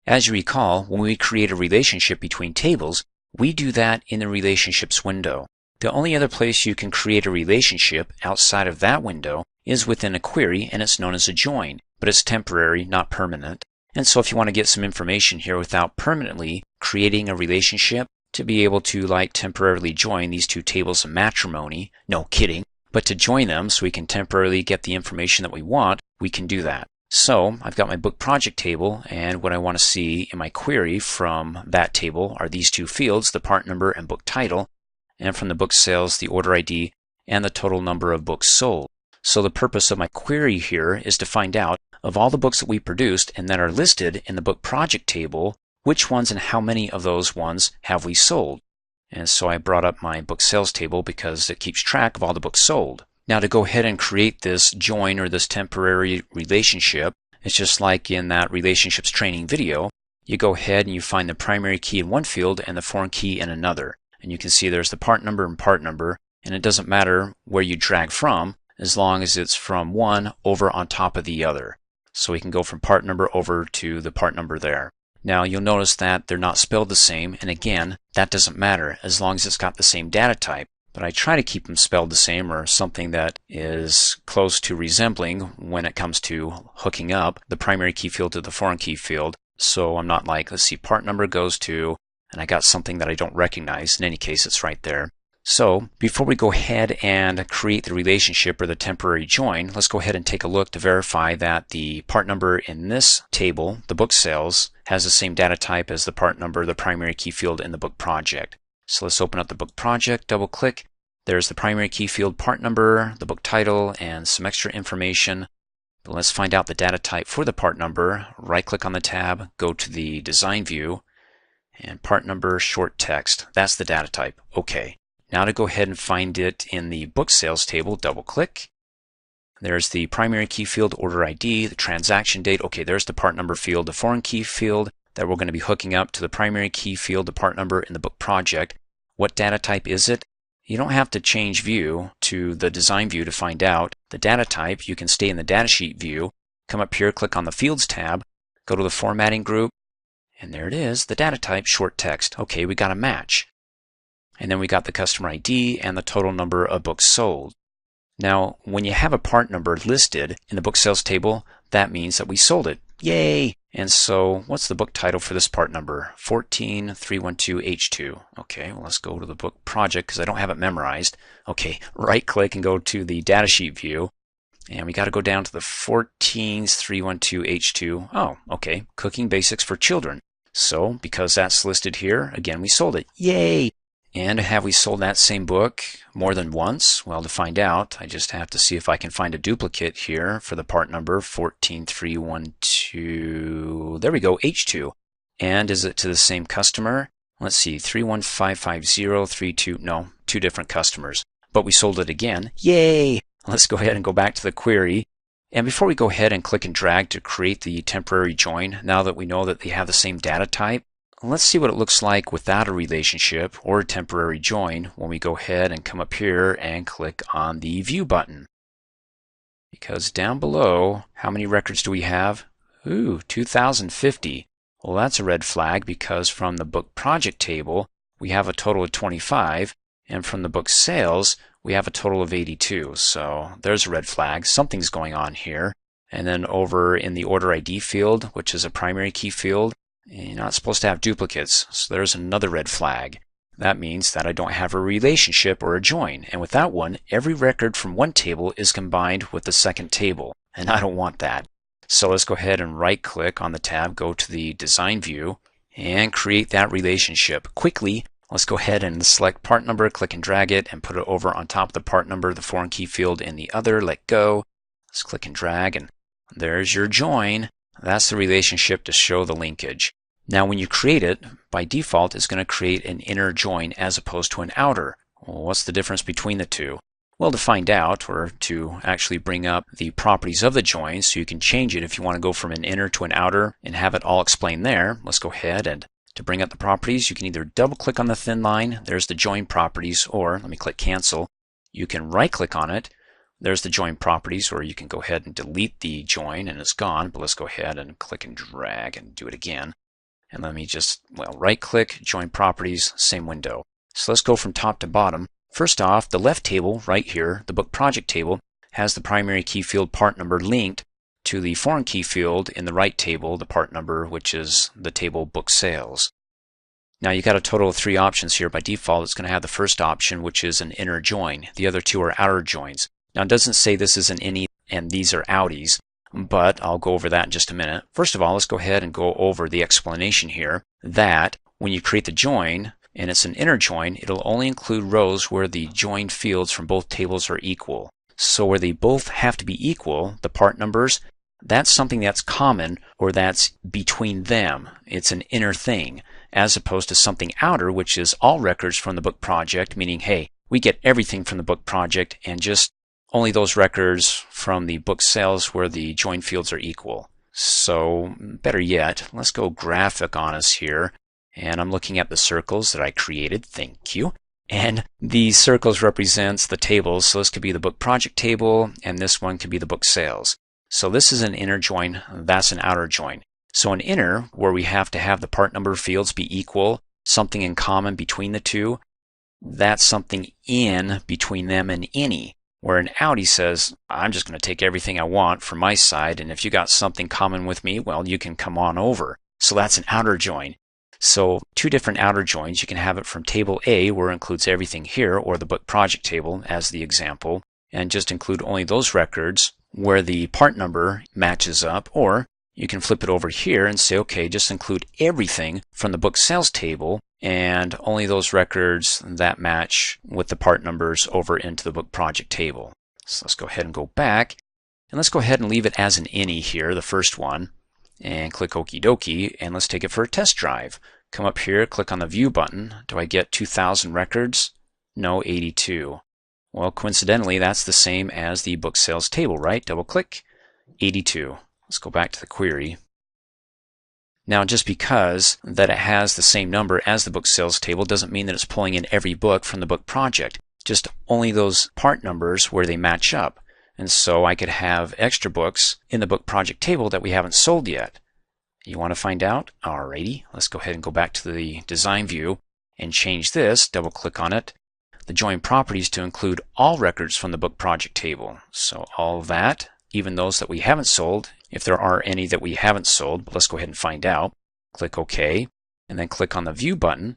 As you recall, when we create a relationship between tables, we do that in the Relationships window. The only other place you can create a relationship outside of that window is within a query, and it's known as a join, but it's temporary, not permanent. And so if you want to get some information here without permanently creating a relationship, to be able to temporarily join these two tables of matrimony, no kidding, but to join them so we can temporarily get the information that we want, we can do that. So I've got my book project table, and what I want to see in my query from that table are these two fields, the part number and book title, and from the book sales, the order ID, and the total number of books sold. So the purpose of my query here is to find out, of all the books that we produced and that are listed in the book project table, which ones and how many of those ones have we sold. And so I brought up my book sales table because it keeps track of all the books sold. Now to go ahead and create this join or this temporary relationship, it's just like in that relationships training video. You go ahead and you find the primary key in one field and the foreign key in another. And you can see there's the part number and part number, and it doesn't matter where you drag from as long as it's from one over on top of the other. So we can go from part number over to the part number there. Now you'll notice that they're not spelled the same, and again, that doesn't matter as long as it's got the same data type. But I try to keep them spelled the same or something that is close to resembling when it comes to hooking up the primary key field to the foreign key field. So I'm not like, let's see, part number goes to, and I got something that I don't recognize. In any case, it's right there. So before we go ahead and create the relationship or the temporary join, let's go ahead and take a look to verify that the part number in this table, the book sales, has the same data type as the part number, the primary key field in the book project. So let's open up the book project, double click. There's the primary key field, part number, the book title, and some extra information. But let's find out the data type for the part number. Right click on the tab, go to the design view, and part number short text. That's the data type. Okay. Now to go ahead and find it in the book sales table, double click. There's the primary key field, order ID, the transaction date. Okay, there's the part number field, the foreign key field that we're going to be hooking up to the primary key field, the part number in the book project. What data type is it? You don't have to change view to the design view to find out the data type. You can stay in the datasheet view, come up here, click on the fields tab, go to the formatting group, and there it is, the data type, short text. Okay, we got a match. And then we got the customer ID and the total number of books sold. Now, when you have a part number listed in the book sales table, that means that we sold it. Yay! And so, what's the book title for this part number? 14312H2. Okay, well, let's go to the book project because I don't have it memorized. Okay, right click and go to the datasheet view. And we got to go down to the 14312H2. Oh, okay, cooking basics for children. So, because that's listed here, again, we sold it. Yay! And have we sold that same book more than once? Well, to find out, I just have to see if I can find a duplicate here for the part number 14312. There we go, H2. And is it to the same customer? Let's see, 3155032. No, two different customers. But we sold it again. Yay! Let's go ahead and go back to the query. And before we go ahead and click and drag to create the temporary join, now that we know that they have the same data type, let's see what it looks like without a relationship or a temporary join when we go ahead and come up here and click on the View button. Because down below, how many records do we have? Ooh, 2050. Well, that's a red flag because from the book project table, we have a total of 25, and from the book sales, we have a total of 82. So there's a red flag. Something's going on here. And then over in the order ID field, which is a primary key field, you're not supposed to have duplicates, so there's another red flag. That means that I don't have a relationship or a join, and with that one, every record from one table is combined with the second table, and I don't want that. So let's go ahead and right-click on the tab, go to the design view, and create that relationship. Quickly, let's go ahead and select part number, click and drag it, and put it over on top of the part number, the foreign key field in the other, let go. Let's click and drag, and there's your join. That's the relationship to show the linkage. Now when you create it, by default it's going to create an inner join as opposed to an outer. Well, what's the difference between the two? Well, to find out, or to actually bring up the properties of the join so you can change it if you want to go from an inner to an outer and have it all explained there, let's go ahead and to bring up the properties, you can either double click on the thin line, there's the join properties, or let me click cancel. You can right click on it, there's the join properties, or you can go ahead and delete the join and it's gone, but let's go ahead and click and drag and do it again. And let me just, well, right click, join properties, same window. So let's go from top to bottom. First off, the left table right here, the book project table, has the primary key field part number linked to the foreign key field in the right table, the part number, which is the table book sales. Now you got a total of 3 options here. By default, it's going to have the first option, which is an inner join. The other 2 are outer joins. Now it doesn't say this is an innie and these are outies, but I'll go over that in just a minute. First of all, let's go ahead and go over the explanation here that when you create the join and it's an inner join, it'll only include rows where the joined fields from both tables are equal. So where they both have to be equal, the part numbers, that's something that's common or that's between them. It's an inner thing, as opposed to something outer, which is all records from the book project, meaning, hey, we get everything from the book project and just only those records from the book sales where the join fields are equal. So better yet, let's go graphic on us here. And I'm looking at the circles that I created. Thank you. And these circles represents the tables. So this could be the book project table, and this one could be the book sales. So this is an inner join. That's an outer join. So an inner, where we have to have the part number fields be equal, something in common between the two, that's something in between them and any. Where an outie says, I'm just going to take everything I want from my side, and if you got something common with me, well, you can come on over. So that's an outer join. So 2 different outer joins. You can have it from table A, where it includes everything here, or the book project table as the example, and just include only those records where the part number matches up, or you can flip it over here and say, okay, just include everything from the book sales table and only those records that match with the part numbers over into the book project table. So let's go ahead and go back, and let's go ahead and leave it as an innie here, the first one, and click Okie dokie, and let's take it for a test drive. Come up here, click on the View button. Do I get 2,000 records? No, 82. Well, coincidentally, that's the same as the book sales table, right? Double click, 82. Let's go back to the query. Now, just because that it has the same number as the book sales table doesn't mean that it's pulling in every book from the book project, just only those part numbers where they match up. And so I could have extra books in the book project table that we haven't sold yet. You want to find out? Alrighty, let's go ahead and go back to the design view and change this, double click on it, the join properties to include all records from the book project table. So all of that, even those that we haven't sold, if there are any that we haven't sold, but let's go ahead and find out. Click OK, and then click on the View button.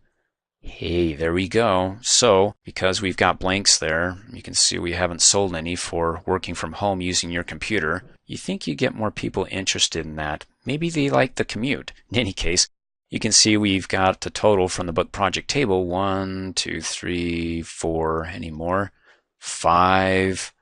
Hey, there we go. So, because we've got blanks there, you can see we haven't sold any for working from home using your computer. You think you get more people interested in that. Maybe they like the commute. In any case, you can see we've got the total from the book project table. 1, 2, 3, 4, any more? 5,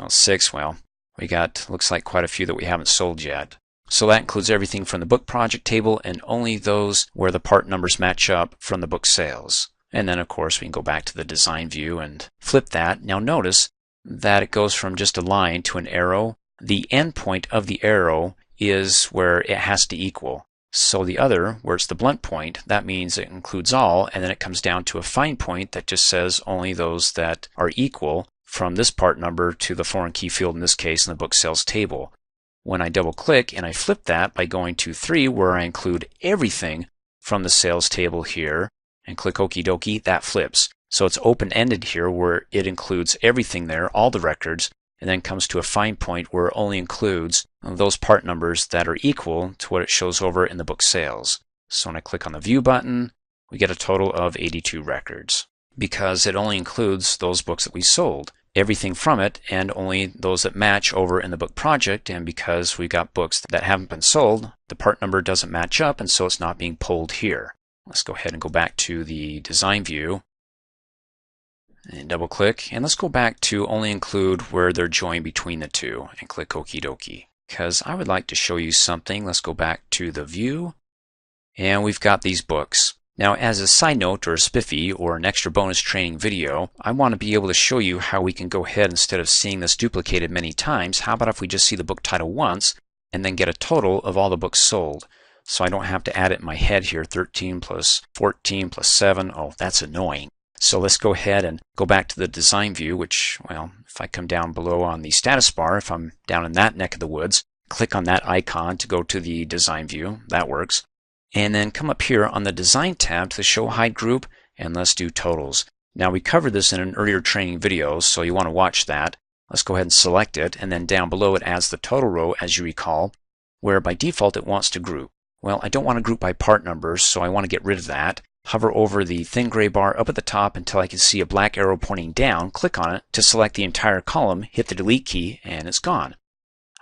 6, well, we got, looks like quite a few that we haven't sold yet. So that includes everything from the book project table and only those where the part numbers match up from the book sales. And then of course we can go back to the design view and flip that. Now notice that it goes from just a line to an arrow. The end point of the arrow is where it has to equal. So the other, where it's the blunt point, that means it includes all, and then it comes down to a fine point that just says only those that are equal from this part number to the foreign key field, in this case in the book sales table. When I double click and I flip that by going to 3, where I include everything from the sales table here, and click Okie dokie, that flips. So it's open-ended here where it includes everything there, all the records, and then comes to a fine point where it only includes those part numbers that are equal to what it shows over in the book sales. So when I click on the View button, we get a total of 82 records because it only includes those books that we sold. Everything from it and only those that match over in the book project, and because we've got books that haven't been sold, the part number doesn't match up and so it's not being pulled here. Let's go ahead and go back to the design view and double click, and let's go back to only include where they're joined between the two and click Okie dokie, because I would like to show you something. Let's go back to the view, and we've got these books. Now, as a side note or a spiffy or an extra bonus training video, I want to be able to show you how we can go ahead, instead of seeing this duplicated many times, how about if we just see the book title once and then get a total of all the books sold. So I don't have to add it in my head here, 13 plus 14 plus 7. Oh, that's annoying. So let's go ahead and go back to the design view, which, well, if I come down below on the status bar, if I'm down in that neck of the woods, click on that icon to go to the design view. That works. And then come up here on the Design tab to the Show Hide group, and let's do totals. Now we covered this in an earlier training video, so you want to watch that. Let's go ahead and select it, and then down below it adds the total row, as you recall, where by default it wants to group. Well, I don't want to group by part numbers, so I want to get rid of that. Hover over the thin gray bar up at the top until I can see a black arrow pointing down. Click on it to select the entire column, hit the delete key, and it's gone.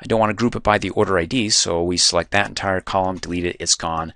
I don't want to group it by the order ID, so we select that entire column, delete it, it's gone.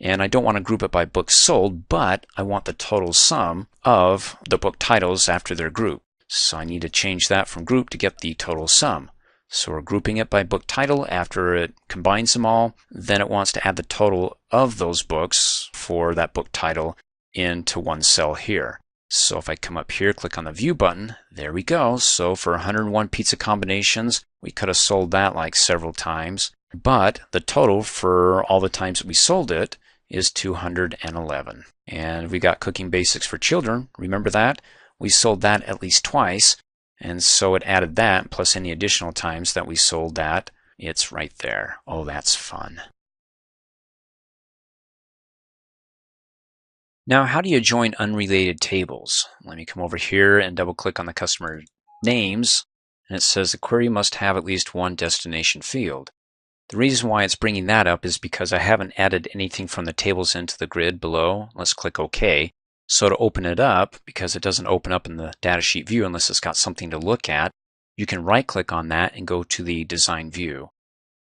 And I don't want to group it by books sold, but I want the total sum of the book titles after they're grouped. So I need to change that from group to get the total sum. So we're grouping it by book title after it combines them all. Then it wants to add the total of those books for that book title into one cell here. So if I come up here, click on the View button, there we go. So for 101 pizza combinations, we could have sold that like several times. But the total for all the times that we sold it is 211. And we got Cooking Basics for Children. Remember that? We sold that at least twice. And so it added that plus any additional times that we sold that. It's right there. Oh, that's fun. Now, how do you join unrelated tables? Let me come over here and double click on the customer names. And it says the query must have at least one destination field. The reason why it's bringing that up is because I haven't added anything from the tables into the grid below. Let's click OK. So to open it up, because it doesn't open up in the datasheet view unless it's got something to look at, you can right-click on that and go to the Design View.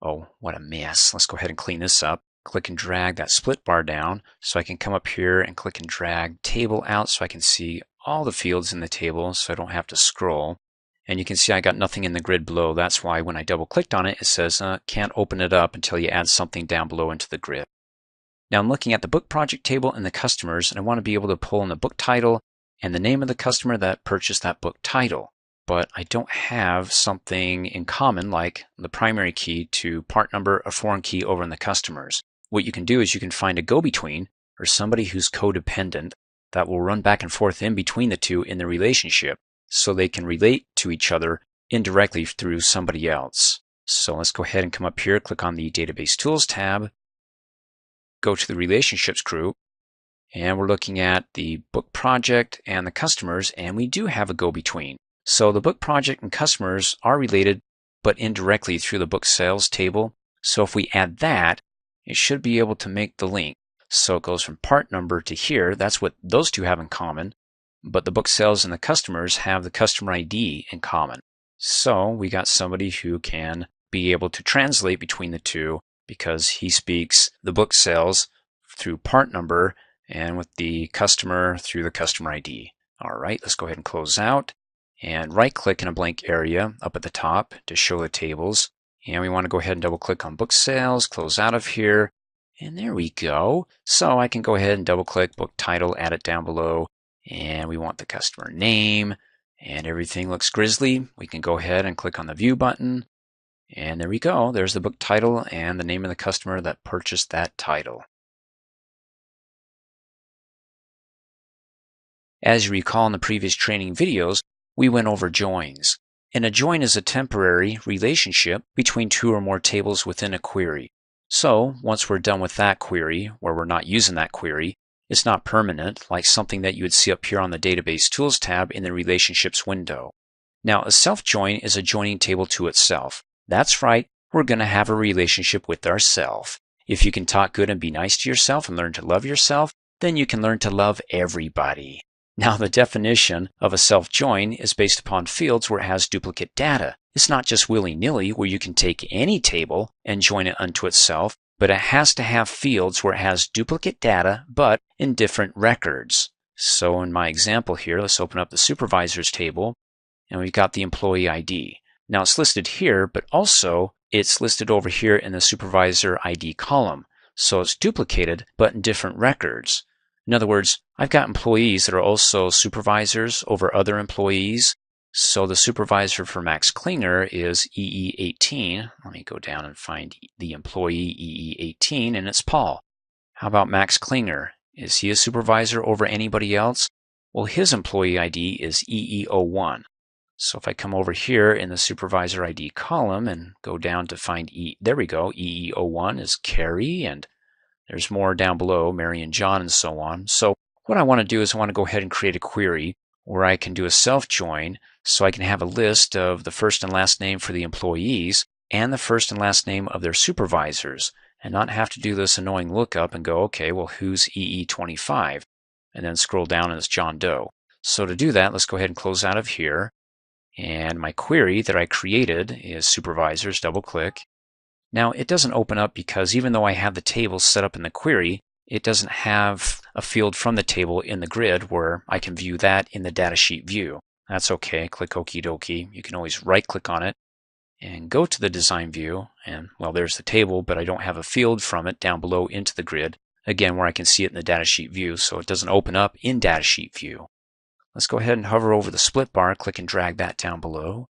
Oh, what a mess. Let's go ahead and clean this up. Click and drag that split bar down so I can come up here and click and drag Table out so I can see all the fields in the table so I don't have to scroll. And you can see I got nothing in the grid below. That's why when I double clicked on it, it says can't open it up until you add something down below into the grid. Now I'm looking at the book project table and the customers, and I want to be able to pull in the book title and the name of the customer that purchased that book title. But I don't have something in common like the primary key to part number, a foreign key over in the customers. What you can do is you can find a go-between or somebody who's codependent that will run back and forth in between the two in the relationship, so they can relate to each other indirectly through somebody else. So let's go ahead and come up here, click on the Database Tools tab, go to the Relationships group, and we're looking at the book project and the customers, and we do have a go-between. So the book project and customers are related, but indirectly through the book sales table. So if we add that, it should be able to make the link. So it goes from part number to here. That's what those two have in common. But the book sales and the customers have the customer ID in common. So we got somebody who can be able to translate between the two because he speaks the book sales through part number and with the customer through the customer ID. All right, let's go ahead and close out and right click in a blank area up at the top to show the tables. And we want to go ahead and double click on book sales, close out of here. And there we go. So I can go ahead and double click book title, add it down below. And we want the customer name, and everything looks grisly. We can go ahead and click on the View button, and there we go. There's the book title and the name of the customer that purchased that title. As you recall in the previous training videos, we went over joins. And a join is a temporary relationship between two or more tables within a query. So once we're done with that query, where we're not using that query, it's not permanent, like something that you would see up here on the Database Tools tab in the Relationships window. Now, a self-join is a joining table to itself. That's right, we're going to have a relationship with ourself. If you can talk good and be nice to yourself and learn to love yourself, then you can learn to love everybody. Now, the definition of a self-join is based upon fields where it has duplicate data. It's not just willy-nilly where you can take any table and join it unto itself, but it has to have fields where it has duplicate data, but in different records. So in my example here, let's open up the supervisors table, and we've got the employee ID. Now it's listed here, but also it's listed over here in the supervisor ID column. So it's duplicated, but in different records. In other words, I've got employees that are also supervisors over other employees. So the supervisor for Max Klinger is EE18. Let me go down and find the employee EE18, and it's Paul. How about Max Klinger? Is he a supervisor over anybody else? Well, his employee ID is EE01. So if I come over here in the supervisor ID column and go down to find there we go, EE01 is Carrie, and There's more down below, Mary and John and so on. So what I want to do is I want to go ahead and create a query where I can do a self-join so I can have a list of the first and last name for the employees and the first and last name of their supervisors, and not have to do this annoying lookup and go, okay, well, who's EE25? And then scroll down and it's John Doe. So to do that, let's go ahead and close out of here. And my query that I created is supervisors, double click. Now it doesn't open up because even though I have the table set up in the query, it doesn't have a field from the table in the grid where I can view that in the datasheet view. That's okay, click okie dokie. You can always right click on it and go to the design view, and well, there's the table, but I don't have a field from it down below into the grid, again where I can see it in the datasheet view, so it doesn't open up in datasheet view. Let's go ahead and hover over the split bar, click and drag that down below,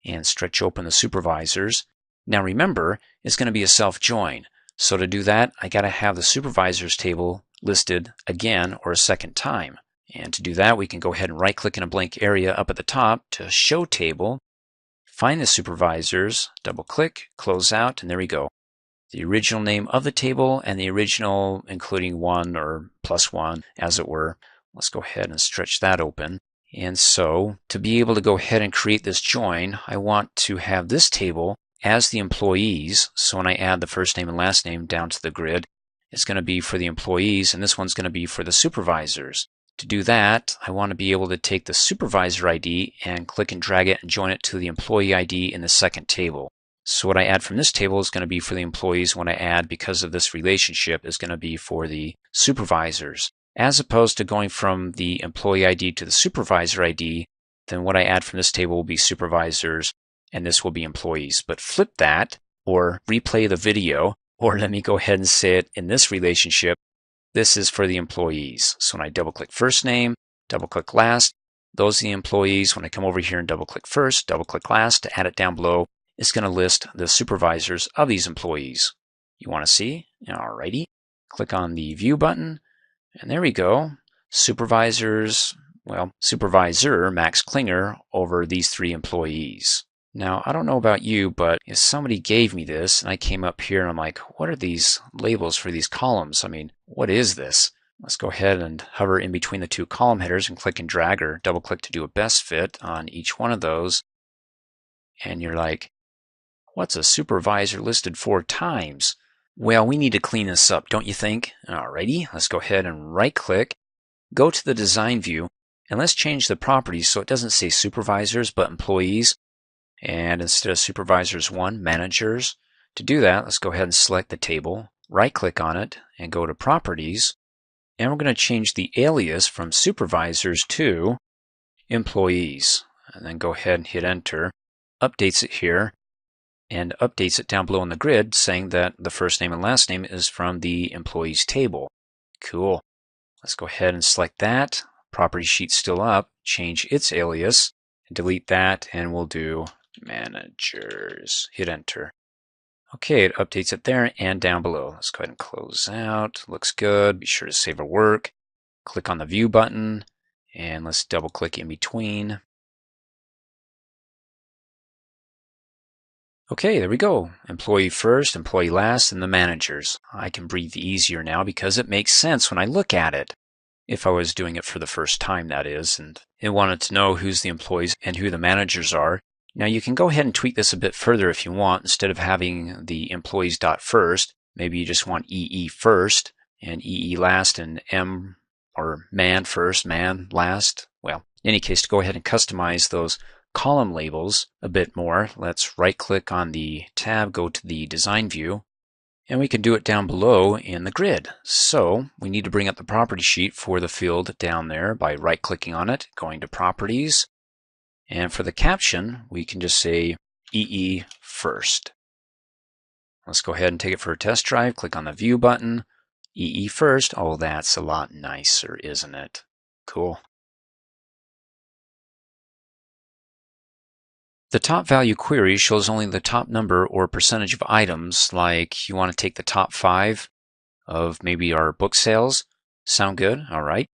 and stretch open the supervisors. Now remember, it's going to be a self-join, so to do that, I got to have the supervisors table listed again or a second time. And to do that, we can go ahead and right click in a blank area up at the top to show table, find the supervisors, double click, close out, and there we go. The original name of the table and the original including 1 or +1 as it were. Let's go ahead and stretch that open. And so to be able to go ahead and create this join, I want to have this table as the employees. So when I add the first name and last name down to the grid, it's going to be for the employees and this one's going to be for the supervisors. To do that, I want to be able to take the supervisor ID and click and drag it and join it to the employee ID in the second table. So what I add from this table is going to be for the employees. What I add because of this relationship is going to be for the supervisors. As opposed to going from the employee ID to the supervisor ID, then what I add from this table will be supervisors and this will be employees. But flip that or replay the video, or let me go ahead and say it in this relationship. This is for the employees. So when I double click first name, double click last, those are the employees. When I come over here and double click first, double click last to add it down below, it's going to list the supervisors of these employees. You want to see? Alrighty. Click on the view button, and there we go. Supervisors, well, supervisor Max Klinger over these 3 employees. Now, I don't know about you, but if somebody gave me this and I came up here and I'm like, what are these labels for these columns? I mean, what is this? Let's go ahead and hover in between the 2 column headers and click and drag or double click to do a best fit on each one of those. And you're like, what's a supervisor listed 4 times? Well, we need to clean this up, don't you think? Alrighty, let's go ahead and right click, go to the design view, and let's change the properties so it doesn't say supervisors but employees. And instead of supervisors 1, managers. To do that, let's go ahead and select the table, right click on it, and go to properties. And we're going to change the alias from supervisors to employees. And then go ahead and hit enter. Updates it here, and updates it down below in the grid saying that the first name and last name is from the employees table. Cool. Let's go ahead and select that. Property sheet's still up. Change its alias. Delete that, and we'll do managers. Hit enter. Okay, it updates it there and down below. Let's go ahead and close out. Looks good. Be sure to save our work. Click on the view button and let's double click in between. Okay, there we go. Employee first, employee last, and the managers. I can breathe easier now because it makes sense when I look at it. If I was doing it for the first time, that is, and it wanted to know who's the employees and who the managers are. Now you can go ahead and tweak this a bit further if you want. Instead of having the employees dot first, maybe you just want EE first and EE last and M or man first, man last. Well, in any case, to go ahead and customize those column labels a bit more, let's right click on the tab, go to the design view, and we can do it down below in the grid. So we need to bring up the property sheet for the field down there by right clicking on it, going to properties. And for the caption, we can just say EE first. Let's go ahead and take it for a test drive. Click on the view button, EE first. Oh, that's a lot nicer, isn't it? Cool. The top value query shows only the top number or percentage of items, like you want to take the top 5 of maybe our book sales. Sound good? All right.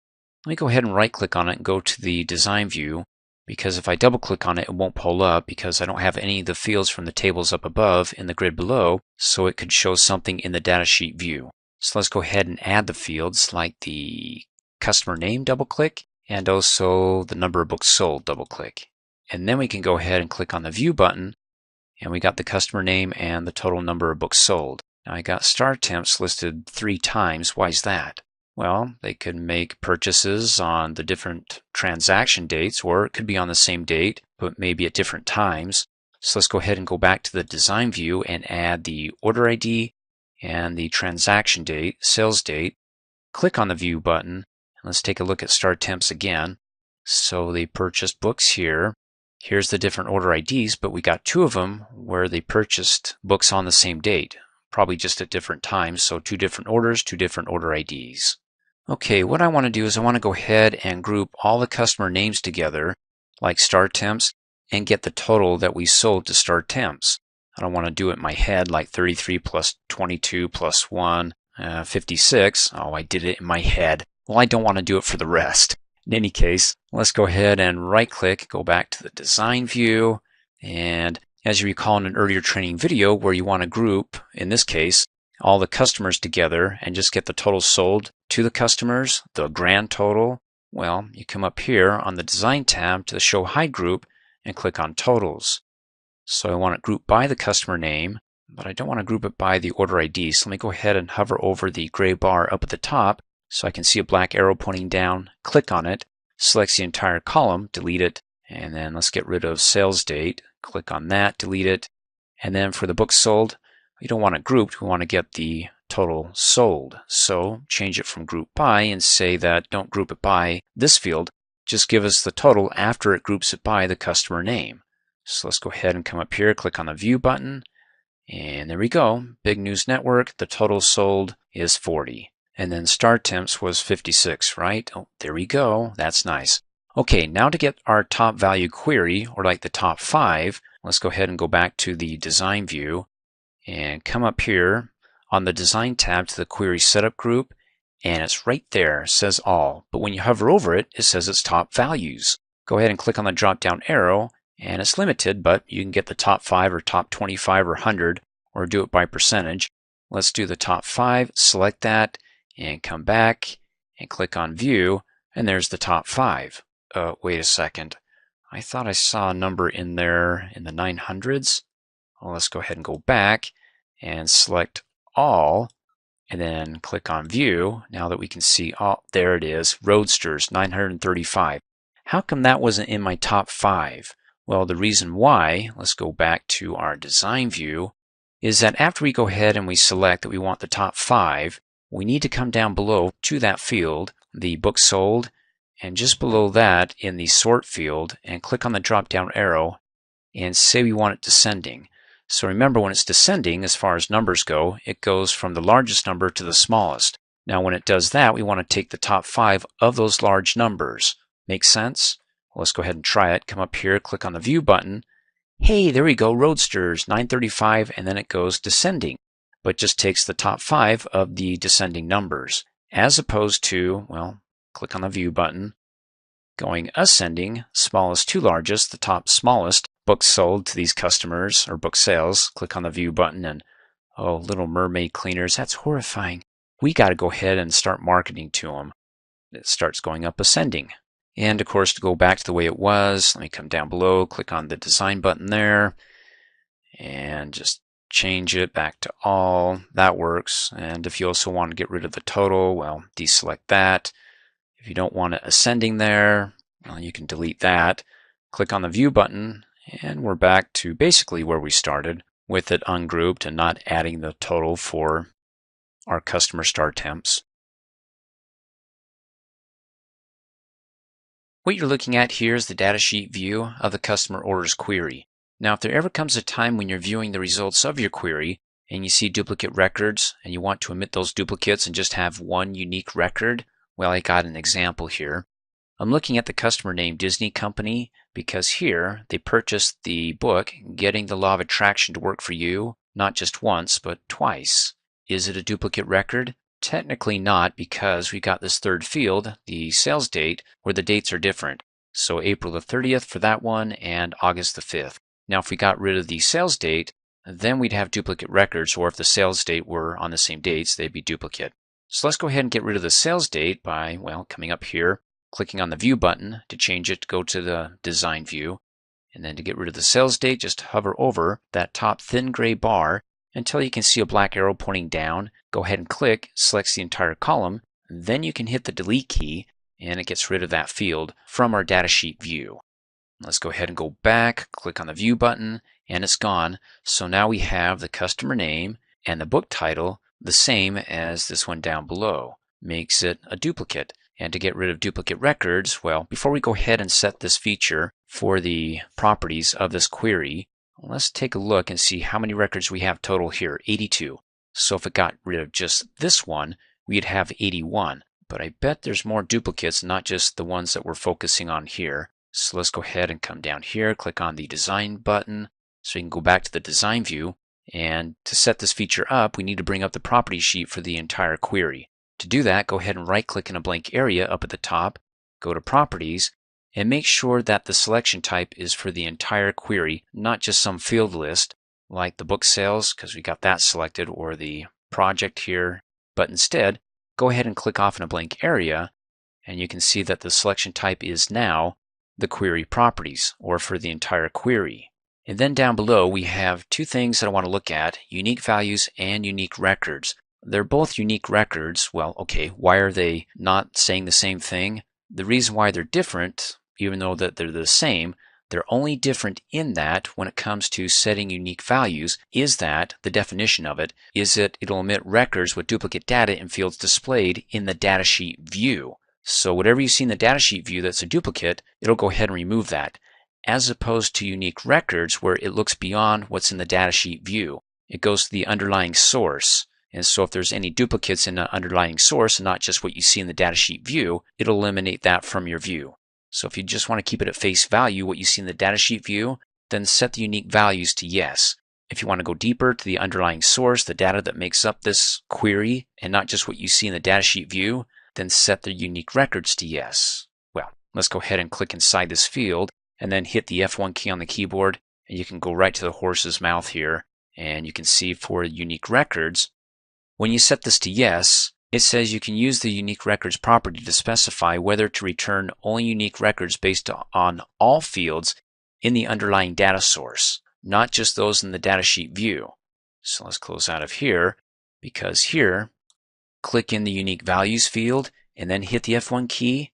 Let me go ahead and right click on it and go to the design view, because if I double click on it, it won't pull up because I don't have any of the fields from the tables up above in the grid below, so it could show something in the datasheet view. So let's go ahead and add the fields like the customer name, double click, and also the number of books sold, double click. And then we can go ahead and click on the View button, and we got the customer name and the total number of books sold. Now I got start temps listed 3 times. Why is that? Well, they could make purchases on the different transaction dates, or it could be on the same date, but maybe at different times. So let's go ahead and go back to the design view and add the order ID and the transaction date, sales date. Click on the View button, and let's take a look at start temps again. So they purchased books here. Here's the different order IDs, but we got 2 of them where they purchased books on the same date, probably just at different times, so 2 different orders, 2 different order IDs. Okay, what I want to do is I want to go ahead and group all the customer names together, like start temps, and get the total that we sold to start temps. I don't want to do it in my head like 33 plus 22 plus 1, 56. Oh, I did it in my head. Well, I don't want to do it for the rest. In any case, let's go ahead and right-click, go back to the design view, and as you recall in an earlier training video where you want to group, in this case, all the customers together and just get the total sold to the customers, the grand total, well, you come up here on the Design tab to the Show Hide Group and click on Totals. So I want it grouped by the customer name, but I don't want to group it by the order ID. So let me go ahead and hover over the gray bar up at the top so I can see a black arrow pointing down. Click on it, selects the entire column, delete it, and then let's get rid of sales date. Click on that, delete it, and then for the books sold, we don't want it grouped, we want to get the total sold. So change it from group by and say that don't group it by this field, just give us the total after it groups it by the customer name. So let's go ahead and come up here, click on the View button, and there we go. Big News Network, the total sold is 40. And then start temps was 56, right? Oh, there we go. That's nice. Okay, now to get our top value query, or like the top 5, let's go ahead and go back to the design view and come up here on the Design tab to the Query Setup group, and it's right there. It says All. But when you hover over it, it says it's top values. Go ahead and click on the drop-down arrow, and it's limited, but you can get the top 5 or top 25 or 100, or do it by percentage. Let's do the top 5, select that, and come back and click on View, and there's the top 5. Wait a second. I thought I saw a number in there in the 900s. Well, let's go ahead and go back and select All, and then click on View. Now that we can see all, there it is, Roadsters, 935. How come that wasn't in my top 5? Well, the reason why, let's go back to our design view, is that after we go ahead and we select that we want the top 5, we need to come down below to that field, the book sold, and just below that in the sort field, and click on the drop-down arrow and say we want it descending. So remember, when it's descending, as far as numbers go, it goes from the largest number to the smallest. Now when it does that, we want to take the top 5 of those large numbers. Make sense? Well, let's go ahead and try it. Come up here, click on the View button. Hey, there we go, Roadsters, 935, and then it goes descending, but just takes the top 5 of the descending numbers, as opposed to, well, click on the View button, going ascending, smallest to largest, the top smallest, books sold to these customers, or book sales. Click on the View button, and oh, Little Mermaid cleaners, that's horrifying. We got to go ahead and start marketing to them. It starts going up ascending. And of course, to go back to the way it was, let me come down below, click on the Design button there, and just change it back to All. That works. And if you also want to get rid of the total, well, deselect that. If you don't want it ascending there, well, you can delete that. Click on the View button, and we're back to basically where we started, with it ungrouped and not adding the total for our customer start temps. What you're looking at here is the datasheet view of the customer orders query. Now, if there ever comes a time when you're viewing the results of your query and you see duplicate records and you want to omit those duplicates and just have one unique record, well, I got an example here. I'm looking at the customer name Disney Company because here they purchased the book, Getting the Law of Attraction to Work for You, not just once, but twice. Is it a duplicate record? Technically not, because we got this third field, the sales date, where the dates are different. So April the 30th for that one and August the 5th. Now if we got rid of the sales date, then we'd have duplicate records, or if the sales date were on the same dates, they'd be duplicate. So let's go ahead and get rid of the sales date by, well, coming up here, clicking on the View button to change it, go to the Design View. And then to get rid of the sales date, just hover over that top thin gray bar until you can see a black arrow pointing down. Go ahead and click, selects the entire column. Then you can hit the Delete key, and it gets rid of that field from our datasheet view. Let's go ahead and go back, click on the View button, and it's gone. So now we have the customer name and the book title the same as this one down below. Makes it a duplicate. And to get rid of duplicate records, well, before we go ahead and set this feature for the properties of this query, let's take a look and see how many records we have total here, 82. So if it got rid of just this one, we'd have 81. But I bet there's more duplicates, not just the ones that we're focusing on here. So let's go ahead and come down here, click on the Design button, so you can go back to the Design View. And to set this feature up, we need to bring up the property sheet for the entire query. To do that, go ahead and right-click in a blank area up at the top, go to Properties, and make sure that the selection type is for the entire query, not just some field list like the book sales, because we got that selected, or the project here. But instead, go ahead and click off in a blank area, and you can see that the selection type is now the query properties, or for the entire query. And then down below, we have two things that I want to look at, unique values and unique records. They're both unique records. Well, okay, why are they not saying the same thing? The reason why they're different, even though that they're the same, they're only different in that when it comes to setting unique values, is that the definition of it is that it'll omit records with duplicate data in fields displayed in the datasheet view. So whatever you see in the datasheet view that's a duplicate, it'll go ahead and remove that, as opposed to unique records where it looks beyond what's in the datasheet view. It goes to the underlying source. And so if there's any duplicates in the underlying source and not just what you see in the datasheet view, it'll eliminate that from your view. So if you just want to keep it at face value, what you see in the datasheet view, then set the unique values to yes. If you want to go deeper to the underlying source, the data that makes up this query, and not just what you see in the datasheet view, then set the unique records to yes. Well, let's go ahead and click inside this field, and then hit the F1 key on the keyboard, and you can go right to the horse's mouth here, and you can see for unique records, when you set this to yes, it says you can use the unique records property to specify whether to return only unique records based on all fields in the underlying data source, not just those in the datasheet view. So let's close out of here, because here, click in the unique values field and then hit the F1 key,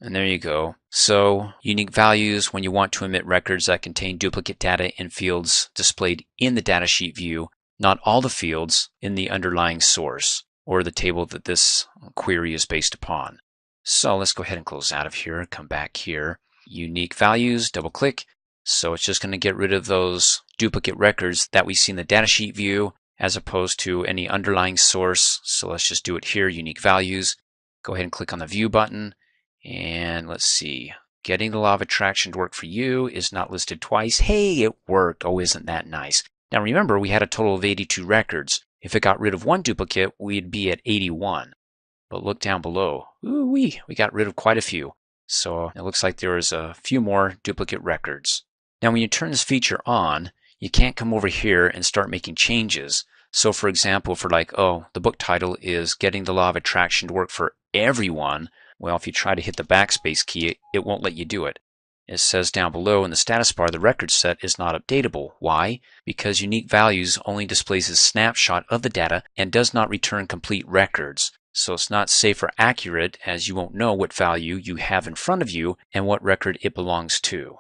and there you go. So unique values when you want to omit records that contain duplicate data in fields displayed in the datasheet view, not all the fields in the underlying source or the table that this query is based upon. So let's go ahead and close out of here, come back here. Unique values, double click. So it's just going to get rid of those duplicate records that we see in the datasheet view as opposed to any underlying source. So let's just do it here, unique values. Go ahead and click on the View button. And let's see, getting the law of attraction to work for you is not listed twice. Hey, it worked. Oh, isn't that nice? Now remember, we had a total of 82 records. If it got rid of one duplicate, we'd be at 81. But look down below. Ooh-wee, we got rid of quite a few. So it looks like there is a few more duplicate records. Now when you turn this feature on, you can't come over here and start making changes. So for example, for like, oh, the book title is Getting the Law of Attraction to Work for Everyone. Well, if you try to hit the backspace key, it won't let you do it. It says down below in the status bar, the record set is not updatable. Why? Because unique values only displays a snapshot of the data and does not return complete records. So it's not safe or accurate, as you won't know what value you have in front of you and what record it belongs to.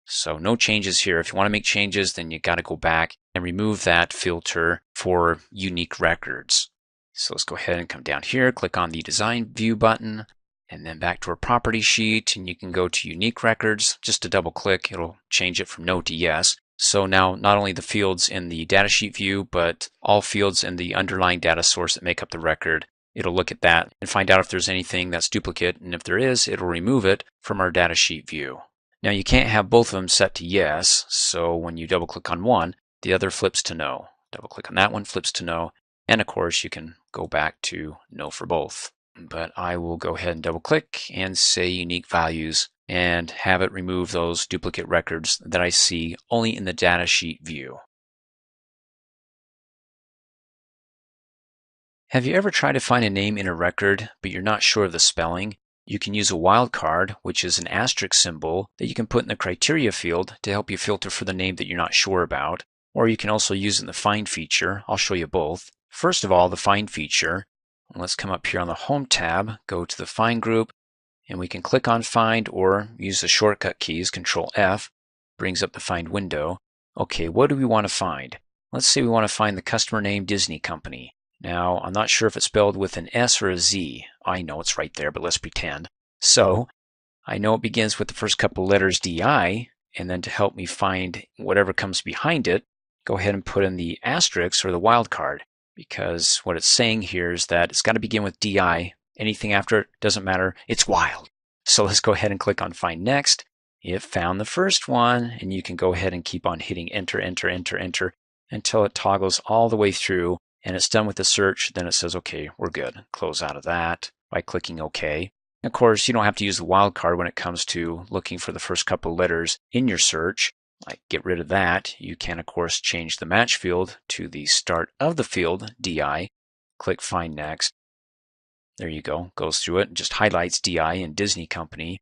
So no changes here. If you want to make changes, then you got to go back and remove that filter for unique records. So let's go ahead and come down here, click on the Design View button, and then back to our property sheet, and you can go to unique records. Just to double click, it'll change it from no to yes. So now not only the fields in the datasheet view, but all fields in the underlying data source that make up the record. It'll look at that and find out if there's anything that's duplicate, and if there is, it'll remove it from our datasheet view. Now you can't have both of them set to yes, so when you double click on one, the other flips to no. Double click on that one, flips to no, and of course you can go back to no for both. But I will go ahead and double click and say unique values and have it remove those duplicate records that I see only in the datasheet view. Have you ever tried to find a name in a record, but you're not sure of the spelling? You can use a wildcard, which is an asterisk symbol that you can put in the criteria field to help you filter for the name that you're not sure about. Or you can also use it in the find feature. I'll show you both. First of all, the find feature. Let's come up here on the home tab, go to the find group, and we can click on find or use the shortcut keys, Control F, brings up the find window. Okay, what do we want to find? Let's say we want to find the customer name Disney Company. Now, I'm not sure if it's spelled with an S or a Z. I know it's right there, but let's pretend. So, I know it begins with the first couple letters DI, and then to help me find whatever comes behind it, go ahead and put in the asterisk or the wildcard, because what it's saying here is that it's got to begin with DI. Anything after it doesn't matter. It's wild. So let's go ahead and click on Find Next. It found the first one, and you can go ahead and keep on hitting Enter, Enter, Enter, Enter until it toggles all the way through. And it's done with the search, then it says, okay, we're good. Close out of that by clicking OK. Of course, you don't have to use the wildcard when it comes to looking for the first couple letters in your search. Like get rid of that. You can, of course, change the match field to the start of the field, DI. Click Find Next. There you go. Goes through it and just highlights DI and Disney Company.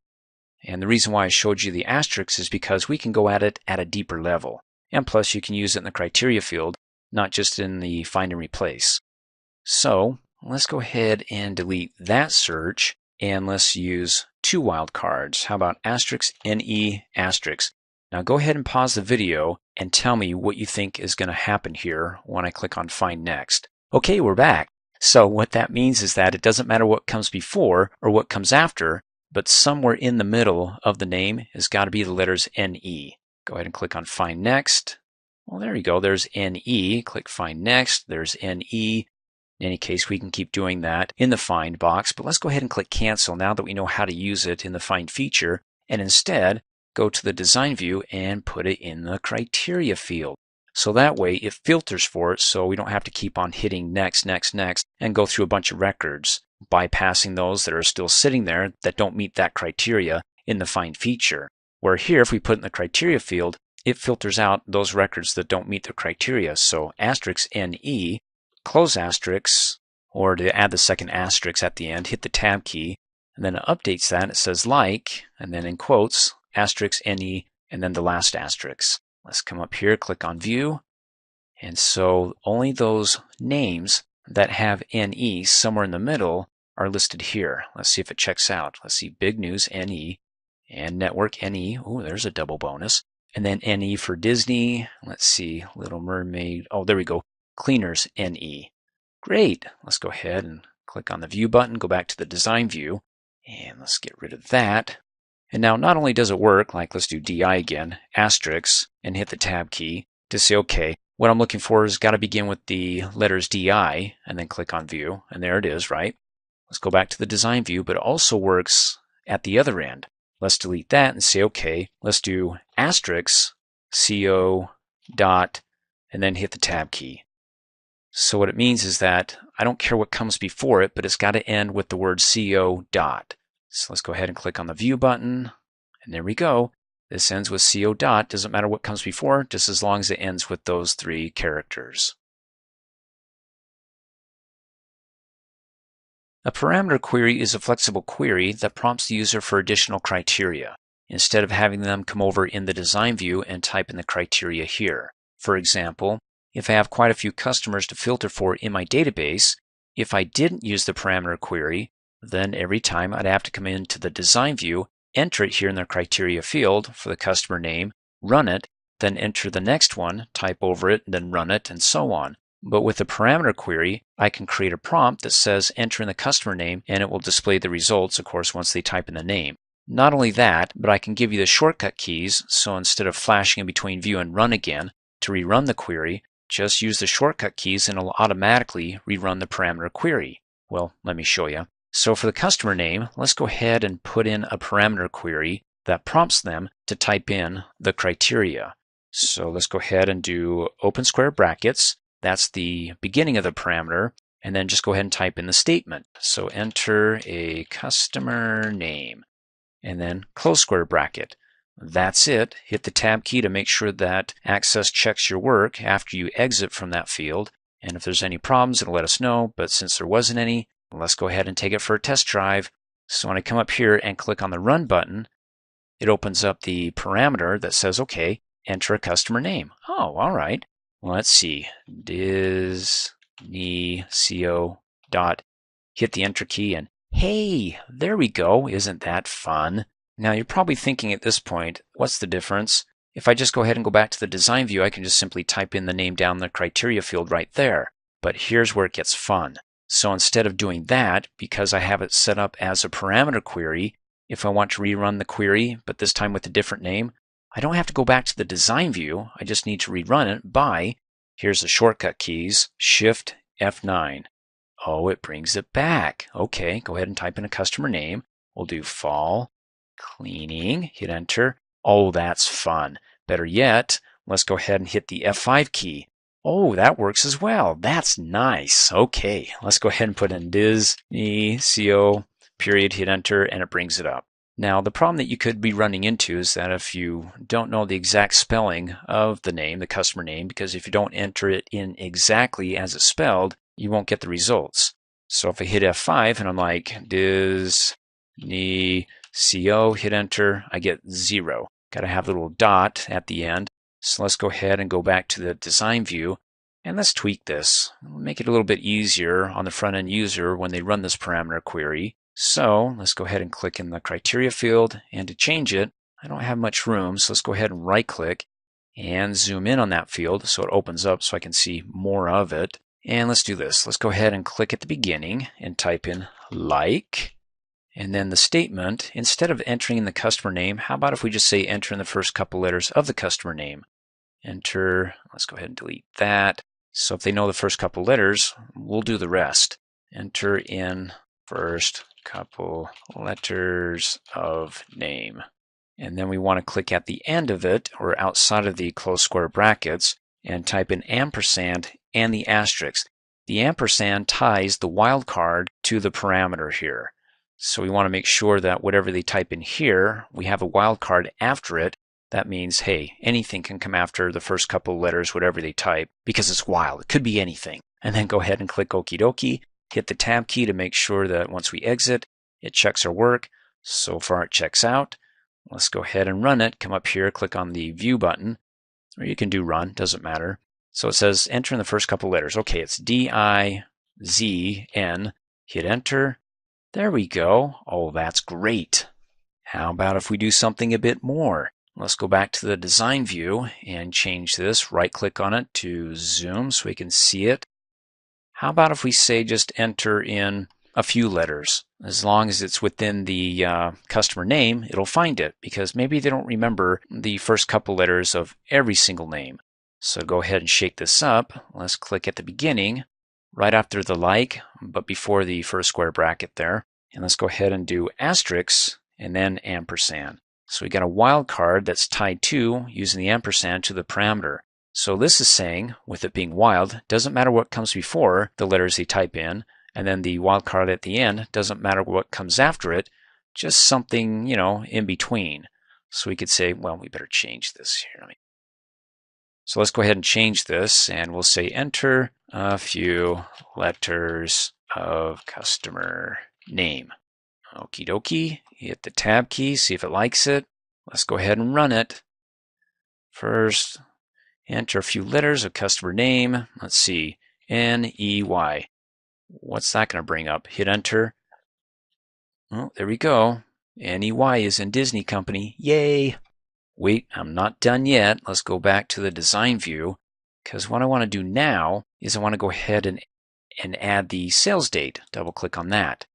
And the reason why I showed you the asterisk is because we can go at it at a deeper level. And plus, you can use it in the criteria field, not just in the find and replace. So let's go ahead and delete that search and let's use two wildcards. How about asterisk, NE, asterisk? Now go ahead and pause the video and tell me what you think is going to happen here when I click on Find Next. Okay, we're back. So what that means is that it doesn't matter what comes before or what comes after, but somewhere in the middle of the name has got to be the letters NE. Go ahead and click on Find Next. Well, there you go. There's NE. Click Find Next. There's NE. In any case, we can keep doing that in the Find box, but let's go ahead and click Cancel now that we know how to use it in the Find feature, and instead go to the Design view and put it in the Criteria field. So that way it filters for it so we don't have to keep on hitting Next, Next, Next, and go through a bunch of records, bypassing those that are still sitting there that don't meet that criteria in the Find feature. Where here, if we put it in the Criteria field, it filters out those records that don't meet the criteria. So asterisk NE, close asterisk, or to add the second asterisk at the end, hit the Tab key, and then it updates that. It says like, and then in quotes, asterisk NE, and then the last asterisk. Let's come up here, click on View, and so only those names that have NE somewhere in the middle are listed here. Let's see if it checks out. Let's see Big News NE and Network NE. Oh, there's a double bonus. And then NE for Disney. Let's see, Little Mermaid. Oh, there we go. Cleaners NE. Great. Let's go ahead and click on the View button, go back to the Design view, and let's get rid of that. And now not only does it work, like let's do DI again, asterisk, and hit the Tab key to say, okay, what I'm looking for has got to begin with the letters DI, and then click on View, and there it is, right? Let's go back to the Design view, but it also works at the other end. Let's delete that and say, okay, let's do asterisk, CO, dot, and then hit the Tab key. So what it means is that I don't care what comes before it, but it's got to end with the word CO, dot. So let's go ahead and click on the View button, and there we go. This ends with CO, dot. Doesn't matter what comes before, just as long as it ends with those three characters. A parameter query is a flexible query that prompts the user for additional criteria, instead of having them come over in the Design view and type in the criteria here. For example, if I have quite a few customers to filter for in my database, if I didn't use the parameter query, then every time I'd have to come into the Design view, enter it here in the criteria field for the customer name, run it, then enter the next one, type over it, and then run it, and so on. But with the parameter query, I can create a prompt that says enter in the customer name, and it will display the results, of course, once they type in the name. Not only that, but I can give you the shortcut keys, so instead of flashing in between view and run again to rerun the query, just use the shortcut keys and it'll automatically rerun the parameter query. Well, let me show you. So for the customer name, let's go ahead and put in a parameter query that prompts them to type in the criteria. So let's go ahead and do open square brackets. That's the beginning of the parameter. And then just go ahead and type in the statement. So enter a customer name. And then close square bracket. That's it. Hit the Tab key to make sure that Access checks your work after you exit from that field. And if there's any problems, it'll let us know. But since there wasn't any, let's go ahead and take it for a test drive. So when I come up here and click on the Run button, it opens up the parameter that says, okay, enter a customer name. Oh, all right. Well, let's see. Disney CO dot, hit the enter key, and hey, there we go. Isn't that fun? Now, you're probably thinking at this point, what's the difference? If I just go ahead and go back to the design view, I can just simply type in the name down the criteria field right there. But here's where it gets fun. So instead of doing that, because I have it set up as a parameter query, if I want to rerun the query, but this time with a different name, I don't have to go back to the design view. I just need to rerun it by, here's the shortcut keys, Shift F9. Oh, it brings it back. Okay, go ahead and type in a customer name. We'll do fall cleaning, hit enter. Oh, that's fun. Better yet, let's go ahead and hit the F5 key. Oh, that works as well. That's nice. Okay, let's go ahead and put in Disney CO period, hit enter, and it brings it up. Now, the problem that you could be running into is that if you don't know the exact spelling of the name, the customer name, because if you don't enter it in exactly as it's spelled, you won't get the results. So if I hit F5 and I'm like Disney CO, hit enter, I get 0. Got to have a little dot at the end. So let's go ahead and go back to the design view and let's tweak this. We'll make it a little bit easier on the front end user when they run this parameter query. So let's go ahead and click in the criteria field, and to change it, I don't have much room, so let's go ahead and right click and zoom in on that field so it opens up so I can see more of it. And let's do this. Let's go ahead and click at the beginning and type in like, and then the statement, instead of entering in the customer name, how about if we just say enter in the first couple letters of the customer name? Enter, let's go ahead and delete that. So if they know the first couple letters, we'll do the rest. Enter in first couple letters of name. And then we want to click at the end of it, or outside of the close square brackets, and type in ampersand and the asterisk. The ampersand ties the wildcard to the parameter here. So we want to make sure that whatever they type in here, we have a wildcard after it. That means, hey, anything can come after the first couple letters, whatever they type, because it's wild. It could be anything. And then go ahead and click okie dokie. Hit the tab key to make sure that once we exit, it checks our work. So far it checks out. Let's go ahead and run it. Come up here, click on the view button, or you can do run, doesn't matter. So it says enter in the first couple letters. Okay, it's D-I-Z-N. Hit enter. There we go. Oh, that's great. How about if we do something a bit more? Let's go back to the design view and change this. Right click on it to zoom so we can see it. How about if we say just enter in a few letters? As long as it's within the customer name, it'll find it, because maybe they don't remember the first couple letters of every single name. So go ahead and shake this up. Let's click at the beginning, right after the like, but before the first square bracket there. And let's go ahead and do asterisks and then ampersand. So we got a wildcard that's tied to, using the ampersand, to the parameter. So this is saying, with it being wild, doesn't matter what comes before the letters they type in, and then the wildcard at the end, doesn't matter what comes after it, just something, in between. So we could say, well, we better change this here. So let's go ahead and change this, and we'll say enter a few letters of customer name. Okie dokie, hit the tab key, see if it likes it. Let's go ahead and run it. First, enter a few letters of customer name. Let's see, N-E-Y. What's that going to bring up? Hit enter. Oh, there we go. N-E-Y is in Disney Company. Yay! Wait, I'm not done yet. Let's go back to the design view, because what I want to do now is I want to go ahead and add the sales date. Double click on that.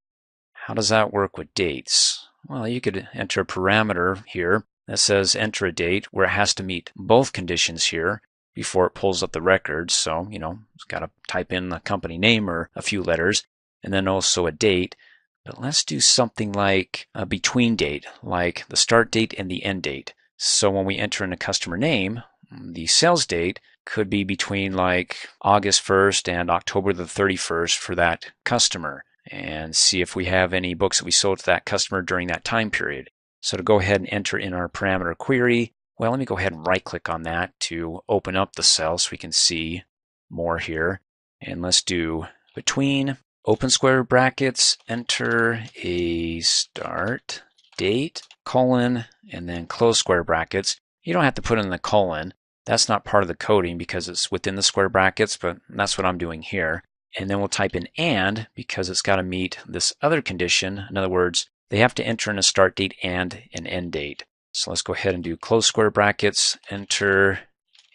How does that work with dates? Well, you could enter a parameter here that says enter a date where it has to meet both conditions here before it pulls up the record. So, it's got to type in the company name or a few letters, and then also a date. But let's do something like a between date, like the start date and the end date. So when we enter in a customer name, the sales date could be between like August 1st and October the 31st for that customer, and see if we have any books that we sold to that customer during that time period. So to go ahead and enter in our parameter query, well, let me go ahead and right click on that to open up the cell so we can see more here. And let's do between open square brackets, enter a start date, colon, and then close square brackets. You don't have to put in the colon. That's not part of the coding because it's within the square brackets, but that's what I'm doing here. And then we'll type in and because it's got to meet this other condition. In other words, they have to enter in a start date and an end date. So let's go ahead and do close square brackets, enter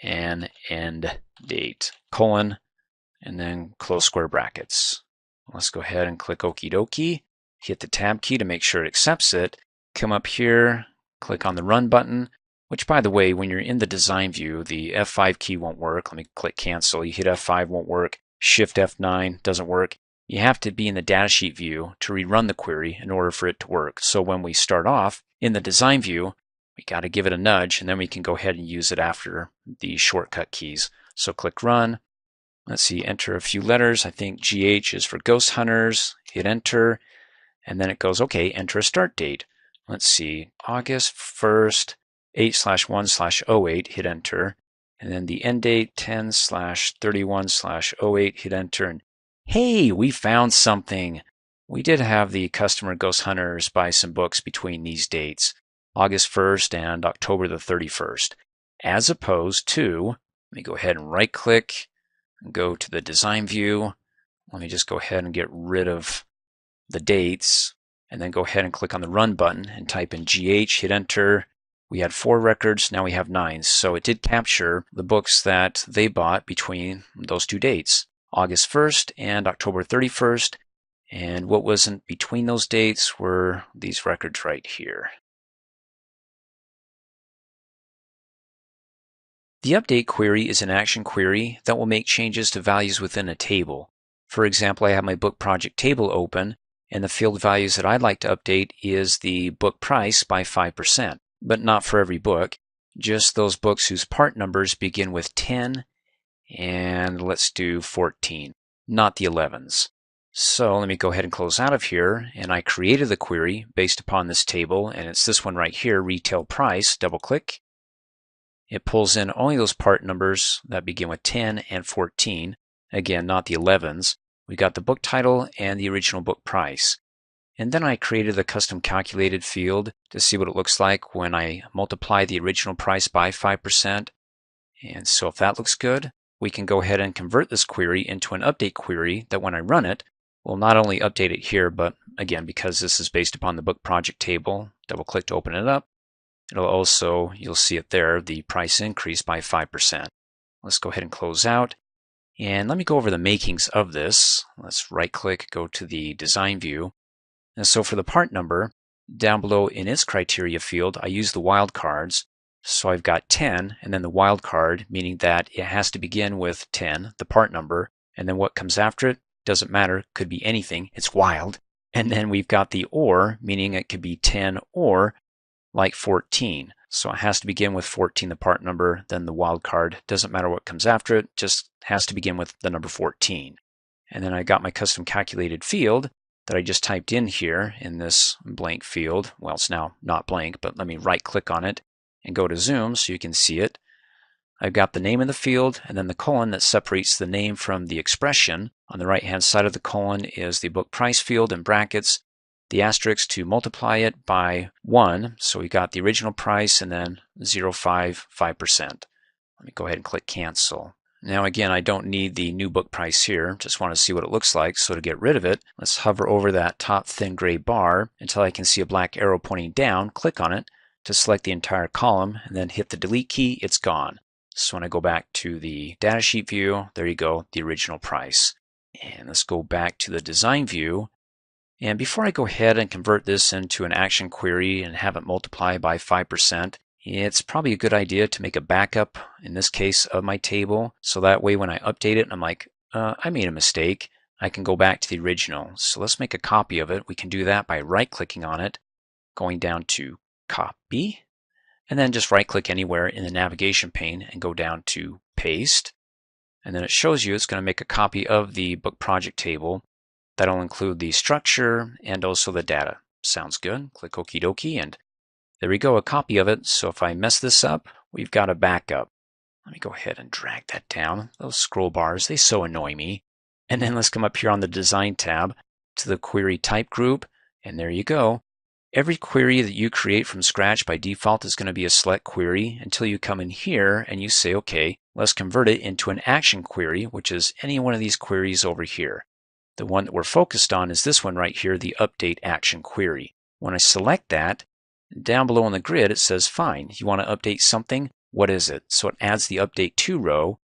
an end date, colon, and then close square brackets. Let's go ahead and click Okie dokie. Hit the tab key to make sure it accepts it. Come up here, click on the run button, which by the way, when you're in the design view, the F5 key won't work. Let me click cancel. You hit F5, won't work. Shift F9 doesn't work. You have to be in the datasheet view to rerun the query in order for it to work. So when we start off in the design view, we got to give it a nudge and then we can go ahead and use it after the shortcut keys. So click run. Let's see, enter a few letters. I think GH is for ghost hunters. Hit enter. And then it goes, okay, enter a start date. Let's see, August 1st, 8/1/08, hit enter. And then the end date, 10/31/08, hit enter. And hey, we found something. We did have the customer ghost hunters buy some books between these dates, August 1st and October the 31st, as opposed to, let me go ahead and right click and go to the design view. Let me just go ahead and get rid of the dates and then go ahead and click on the run button and type in GH, hit enter. We had 4 records, now we have 9. So it did capture the books that they bought between those 2 dates, August 1st and October 31st. And what wasn't between those dates were these records right here. The update query is an action query that will make changes to values within a table. For example, I have my book project table open, and the field values that I'd like to update is the book price by 5%, but not for every book, just those books whose part numbers begin with 10 and let's do 14, not the 11s. So let me go ahead and close out of here, and I created the query based upon this table, and it's this one right here, retail price. Double click. It pulls in only those part numbers that begin with 10 and 14, again, not the 11s. We got the book title and the original book price. And then I created the custom calculated field to see what it looks like when I multiply the original price by 5%. And so if that looks good, we can go ahead and convert this query into an update query that when I run it, will not only update it here, but again, because this is based upon the book project table, double click to open it up. It'll also, you'll see it there, the price increase by 5%. Let's go ahead and close out. And let me go over the makings of this. Let's right click, go to the design view. And so for the part number, down below in its criteria field, I use the wildcards. So I've got 10 and then the wildcard, meaning that it has to begin with 10, the part number, and then what comes after it doesn't matter, could be anything, it's wild. And then we've got the or, meaning it could be 10 or like 14. So it has to begin with 14, the part number, then the wildcard, doesn't matter what comes after it, just has to begin with the number 14. And then I got my custom calculated field that I just typed in here in this blank field. Well, it's now not blank, but let me right click on it and go to zoom so you can see it. I've got the name of the field and then the colon that separates the name from the expression. On the right hand side of the colon is the book price field in brackets, the asterisk to multiply it by 1. So we got the original price and then 0.5, 5%. Let me go ahead and click cancel. Now again, I don't need the new book price here, just want to see what it looks like. So to get rid of it, let's hover over that top thin gray bar until I can see a black arrow pointing down, click on it to select the entire column and then hit the delete key, it's gone. So when I go back to the datasheet view, there you go, the original price. And let's go back to the design view. And before I go ahead and convert this into an action query and have it multiply by 5%, it's probably a good idea to make a backup, in this case, of my table. So that way when I update it and I'm like, I made a mistake, I can go back to the original. So let's make a copy of it. We can do that by right-clicking on it, going down to Copy, and then just right-click anywhere in the navigation pane and go down to Paste. And then it shows you it's going to make a copy of the book project table. That'll include the structure and also the data. Sounds good. Click Okie dokie, and there we go, a copy of it. So if I mess this up, we've got a backup. Let me go ahead and drag that down. Those scroll bars, they so annoy me. And then let's come up here on the Design tab to the Query Type group, and there you go. Every query that you create from scratch by default is going to be a select query until you come in here and you say, okay, let's convert it into an action query, which is any one of these queries over here. The one that we're focused on is this one right here, the Update Action Query. When I select that, down below on the grid it says, fine, you want to update something? What is it? So it adds the Update To row,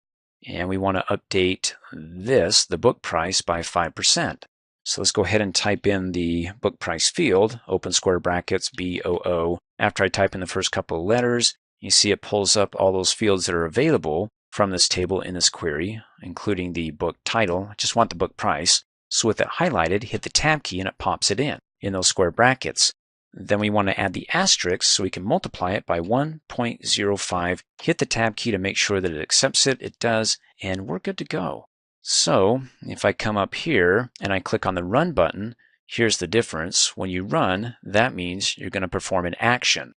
and we want to update this, the book price, by 5%. So let's go ahead and type in the book price field, open square brackets, BOO. After I type in the first couple of letters, you see it pulls up all those fields that are available from this table in this query, including the book title. I just want the book price. So with it highlighted, hit the tab key and it pops it in those square brackets. Then we want to add the asterisk so we can multiply it by 1.05. Hit the tab key to make sure that it accepts it. It does, and we're good to go. So if I come up here and I click on the Run button, here's the difference. When you run, that means you're going to perform an action,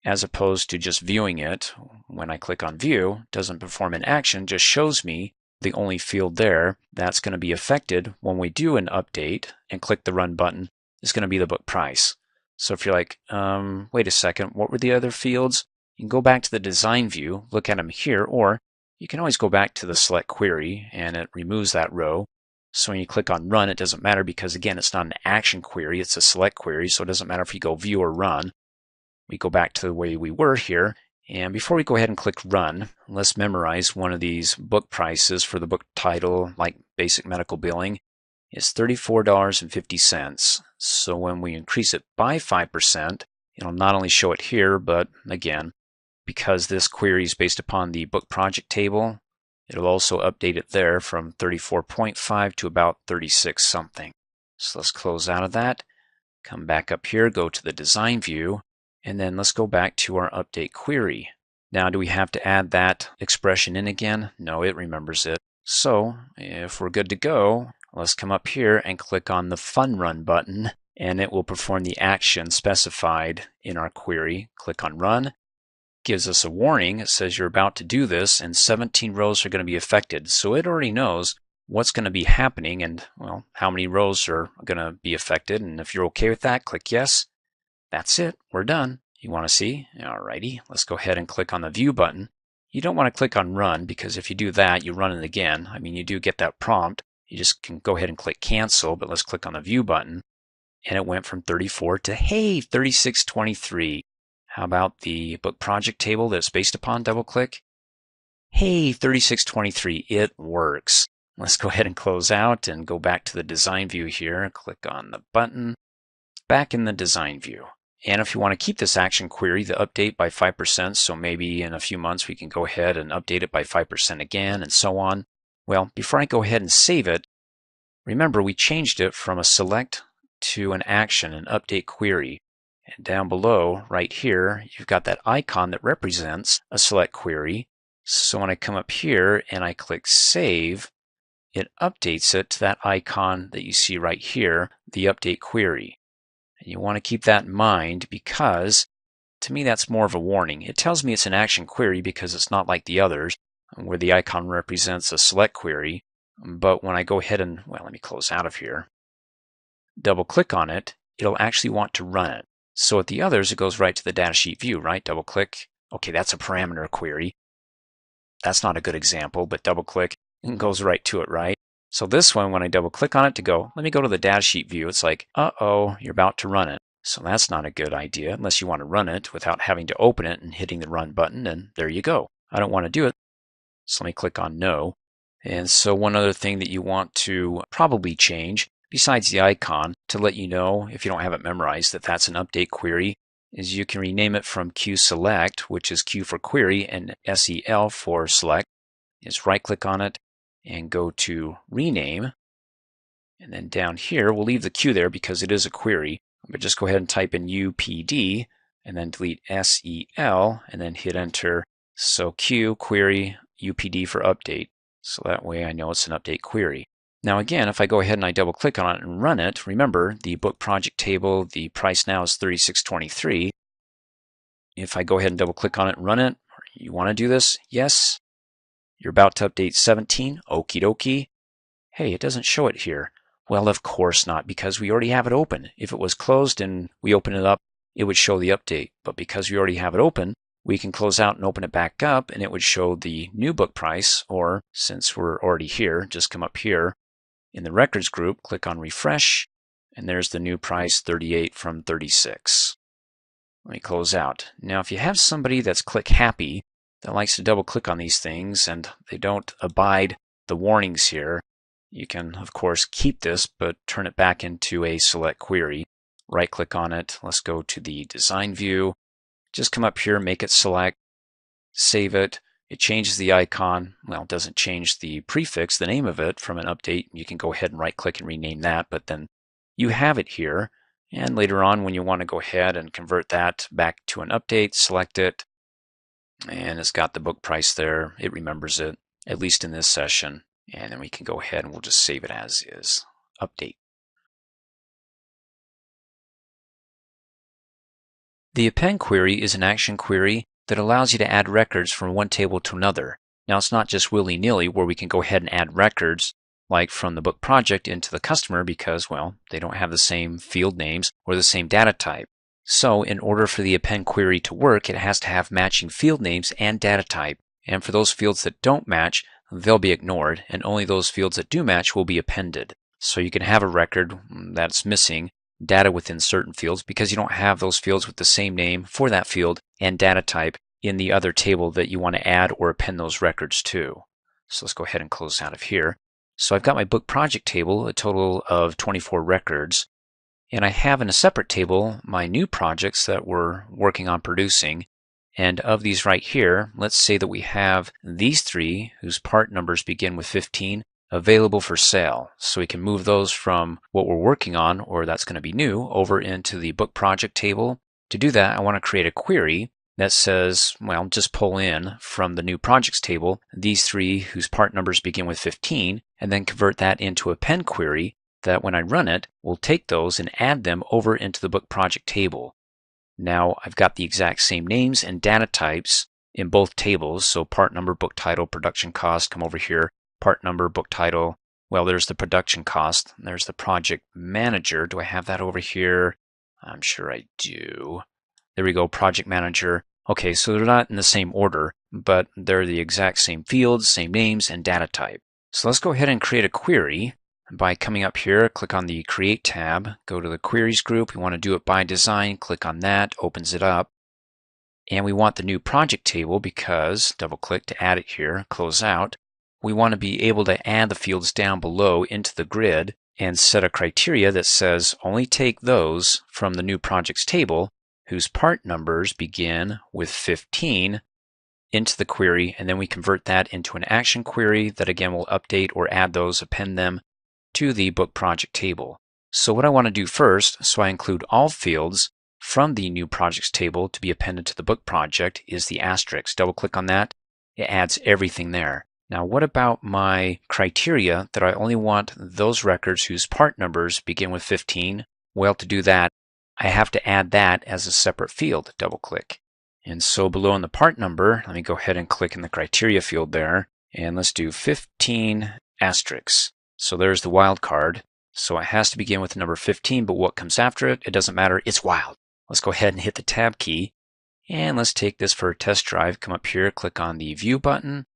as opposed to just viewing it. When I click on View, it doesn't perform an action, just shows me the only field there that's going to be affected when we do an update and click the Run button is going to be the book price. So if you're like, wait a second, what were the other fields? You can go back to the design view, look at them here, or you can always go back to the select query and it removes that row. So when you click on run, it doesn't matter because again, it's not an action query, it's a select query. So it doesn't matter if you go view or run. We go back to the way we were here. And before we go ahead and click run, let's memorize one of these book prices for the book title, like basic medical billing. Is $34.50. So when we increase it by 5%, it'll not only show it here, but again, because this query is based upon the book project table, it'll also update it there from 34.5 to about 36 something. So let's close out of that, come back up here, go to the design view, and then let's go back to our update query. Now, do we have to add that expression in again? No, it remembers it. So if we're good to go, let's come up here and click on the Fun Run button, and it will perform the action specified in our query. Click on Run. Gives us a warning. It says you're about to do this, and 17 rows are going to be affected. So it already knows what's going to be happening and, well, how many rows are going to be affected. And if you're okay with that, click Yes. That's it. We're done. You want to see? Alrighty. Let's go ahead and click on the View button. You don't want to click on Run because if you do that, you run it again. I mean, you do get that prompt. You just can go ahead and click Cancel, but let's click on the View button. And it went from 34 to, hey, 3623. How about the book project table that it's based upon? Double click. Hey, 3623. It works. Let's go ahead and close out and go back to the design view here. Click on the button. Back in the design view. And if you want to keep this action query, the update by 5%, so maybe in a few months we can go ahead and update it by 5% again and so on. Well, before I go ahead and save it, remember we changed it from a select to an action, an update query. And down below, right here, you've got that icon that represents a select query. So when I come up here and I click Save, it updates it to that icon that you see right here, the update query. And you want to keep that in mind because, to me, that's more of a warning. It tells me it's an action query because it's not like the others, where the icon represents a select query. But when I go ahead and, well, let me close out of here, double click on it, it'll actually want to run it. So with the others, it goes right to the datasheet view, right? Double click. Okay, that's a parameter query. That's not a good example, but double click and goes right to it, right? So this one, when I double click on it to go, let me go to the datasheet view, it's like, uh-oh, you're about to run it. So that's not a good idea unless you want to run it without having to open it and hitting the run button, and there you go. I don't want to do it. So let me click on no. And so one other thing that you want to probably change, besides the icon, to let you know if you don't have it memorized that that's an update query, is you can rename it from QSelect, which is Q for query, and SEL for select. Is right click on it and go to rename. And then down here, we'll leave the Q there because it is a query, but just go ahead and type in UPD and then delete SEL and then hit enter. So Q query UPD for update. So that way I know it's an update query. Now again, if I go ahead and I double click on it and run it, remember the book project table, the price now is $36.23. If I go ahead and double click on it and run it, you want to do this? Yes. You're about to update 17, okie dokie. hey, it doesn't show it here. Well, of course not, because we already have it open. If it was closed and we open it up, it would show the update. But because we already have it open, we can close out and open it back up, and it would show the new book price, or since we're already here, just come up here in the records group, click on refresh, and there's the new price, 38 from 36. Let me close out. Now, if you have somebody that's click happy, that likes to double click on these things and they don't abide the warnings here, you can, of course, keep this, but turn it back into a select query. Right click on it. Let's go to the design view. Just come up here, make it select, save it. It changes the icon. Well, it doesn't change the prefix, the name of it from an update. You can go ahead and right click and rename that, but then you have it here. And later on, when you want to go ahead and convert that back to an update, select it. And it's got the book price there. It remembers it, at least in this session. And then we can go ahead and we'll just save it as is. Update. The append query is an action query that allows you to add records from one table to another. Now, it's not just willy-nilly where we can go ahead and add records like from the book project into the customer because, well, they don't have the same field names or the same data type. So in order for the append query to work, it has to have matching field names and data type. And for those fields that don't match, they'll be ignored, and only those fields that do match will be appended. So you can have a record that's missing data within certain fields because you don't have those fields with the same name for that field and data type in the other table that you want to add or append those records to. So let's go ahead and close out of here. So I've got my book project table, a total of 24 records, and I have in a separate table my new projects that we're working on producing. And of these right here, let's say that we have these three whose part numbers begin with 15 available for sale. So we can move those from what we're working on, or that's going to be new, over into the book project table. To do that, I want to create a query that says, well, just pull in from the new projects table these three whose part numbers begin with 15, and then convert that into a append query that when I run it, will take those and add them over into the book project table. Now I've got the exact same names and data types in both tables, so part number, book title, production cost, come over here, part number, book title. Well, there's the production cost. There's the project manager. Do I have that over here? I'm sure I do. There we go, project manager. Okay, so they're not in the same order, but they're the exact same fields, same names, and data type. So let's go ahead and create a query by coming up here, click on the Create tab, go to the Queries group. We want to do it by design. Click on that, opens it up. And we want the new project table because, double click to add it here, close out. We want to be able to add the fields down below into the grid and set a criteria that says only take those from the new projects table whose part numbers begin with 15 into the query, and then we convert that into an action query that again will update or add those, append them to the book project table. So what I want to do first, so I include all fields from the new projects table to be appended to the book project, is the asterisk. Double click on that, it adds everything there. Now what about my criteria that I only want those records whose part numbers begin with 15? Well, to do that, I have to add that as a separate field. Double click. And so below in the part number, let me go ahead and click in the criteria field there, and let's do 15 asterisks. So there's the wildcard. So it has to begin with the number 15, but what comes after it, it doesn't matter, it's wild. Let's go ahead and hit the tab key, and let's take this for a test drive. Come up here, click on the View button,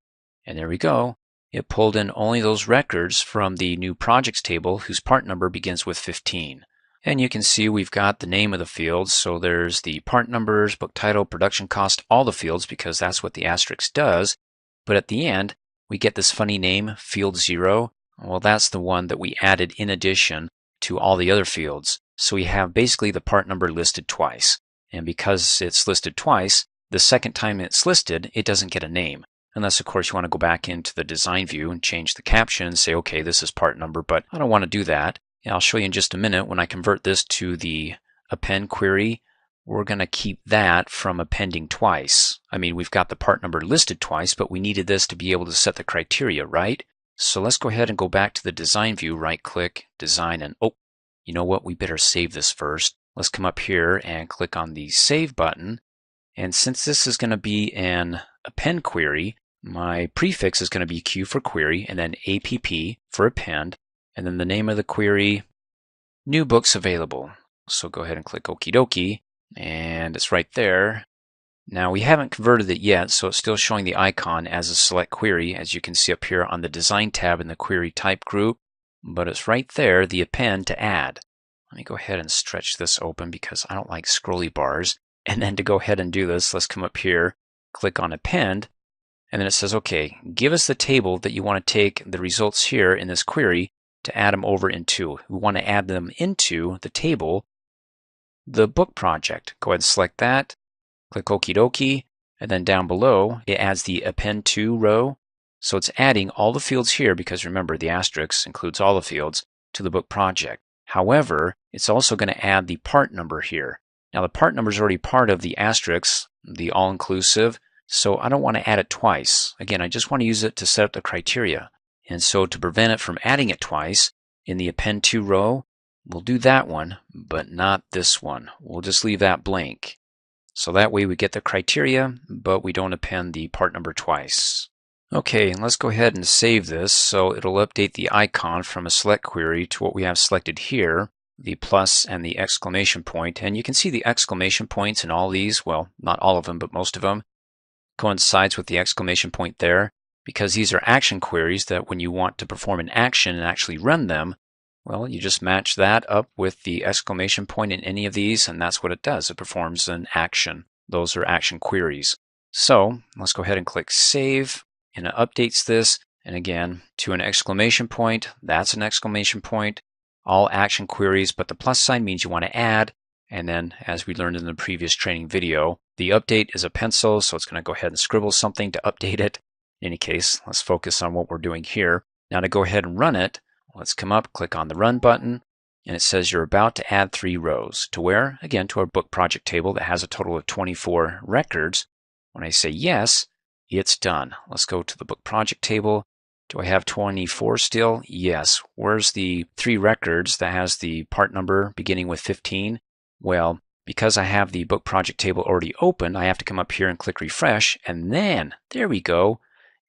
and there we go. It pulled in only those records from the new projects table whose part number begins with 15. And you can see we've got the name of the fields, so there's the part numbers, book title, production cost, all the fields, because that's what the asterisk does. But at the end, we get this funny name, field 0. Well, that's the one that we added in addition to all the other fields. So we have basically the part number listed twice. And because it's listed twice, the second time it's listed, it doesn't get a name. Unless, of course, you want to go back into the design view and change the caption and say, okay, this is part number, but I don't want to do that. And I'll show you in just a minute when I convert this to the append query. We're going to keep that from appending twice. I mean, we've got the part number listed twice, but we needed this to be able to set the criteria, right? So let's go ahead and go back to the design view, right click, design, and oh, you know what? We better save this first. Let's come up here and click on the Save button. And since this is going to be an append query, My prefix is going to be Q for query, and then APP for append, and then the name of the query, new books available. So go ahead and click Okie dokie, and it's right there. Now we haven't converted it yet, so it's still showing the icon as a select query, as you can see up here on the Design tab in the Query Type group, but it's right there, the append to add. Let me go ahead and stretch this open because I don't like scrolly bars. And then to go ahead and do this, let's come up here, click on append, and then it says, okay, give us the table that you want to take the results here in this query to add them over into. We want to add them into the table, the book project. Go ahead and select that, click Okie dokie, and then down below it adds the append to row. So it's adding all the fields here because remember the asterisk includes all the fields to the book project. However, it's also going to add the part number here. Now the part number is already part of the asterisk, the all-inclusive, so I don't want to add it twice. Again, I just want to use it to set up the criteria. And so to prevent it from adding it twice, in the append to row, we'll do that one, but not this one. We'll just leave that blank. So that way we get the criteria, but we don't append the part number twice. Okay, let's go ahead and save this so it'll update the icon from a select query to what we have selected here, the plus and the exclamation point. And you can see the exclamation points in all these, well, not all of them, but most of them, coincides with the exclamation point there because these are action queries that when you want to perform an action and actually run them, well, you just match that up with the exclamation point in any of these, and that's what it does. It performs an action. Those are action queries. So let's go ahead and click Save, and it updates this. And again, to an exclamation point, that's an exclamation point. All action queries, but the plus sign means you want to add. And then, as we learned in the previous training video, the update is a pencil, so it's going to go ahead and scribble something to update it. In any case, let's focus on what we're doing here. Now to go ahead and run it, let's come up, click on the Run button, and it says you're about to add 3 rows. To where? Again, to our book project table that has a total of 24 records. When I say yes, it's done. Let's go to the book project table. Do I have 24 still? Yes. Where's the 3 records that has the part number beginning with 15? Well, because I have the book project table already open, I have to come up here and click refresh, and then, there we go,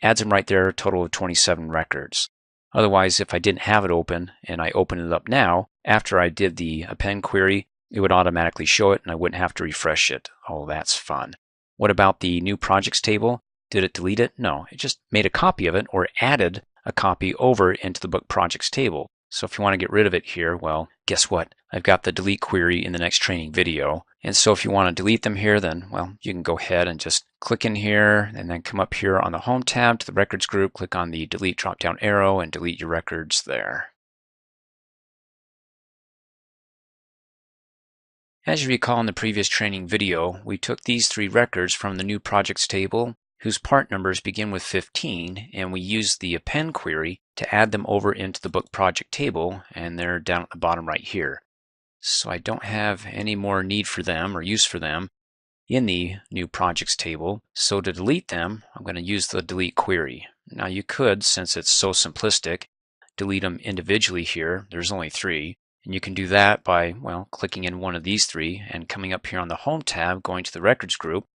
adds them right there, a total of 27 records. Otherwise, if I didn't have it open and I open it up now, after I did the append query, it would automatically show it and I wouldn't have to refresh it. Oh, that's fun. What about the new projects table? Did it delete it? No, it just made a copy of it or added a copy over into the book projects table. So if you want to get rid of it here, well, guess what? I've got the delete query in the next training video. And so if you want to delete them here, then, well, you can go ahead and just click in here and then come up here on the Home tab to the Records group, click on the Delete drop-down arrow and delete your records there. As you recall in the previous training video, we took these 3 records from the new projects table whose part numbers begin with 15, and we used the append query to add them over into the book project table, and they're down at the bottom right here. So I don't have any more need for them or use for them in the new projects table. So to delete them, I'm going to use the delete query. Now you could, since it's so simplistic, delete them individually here. There's only 3. And you can do that by, well, clicking in one of these 3 and coming up here on the Home tab, going to the Records group,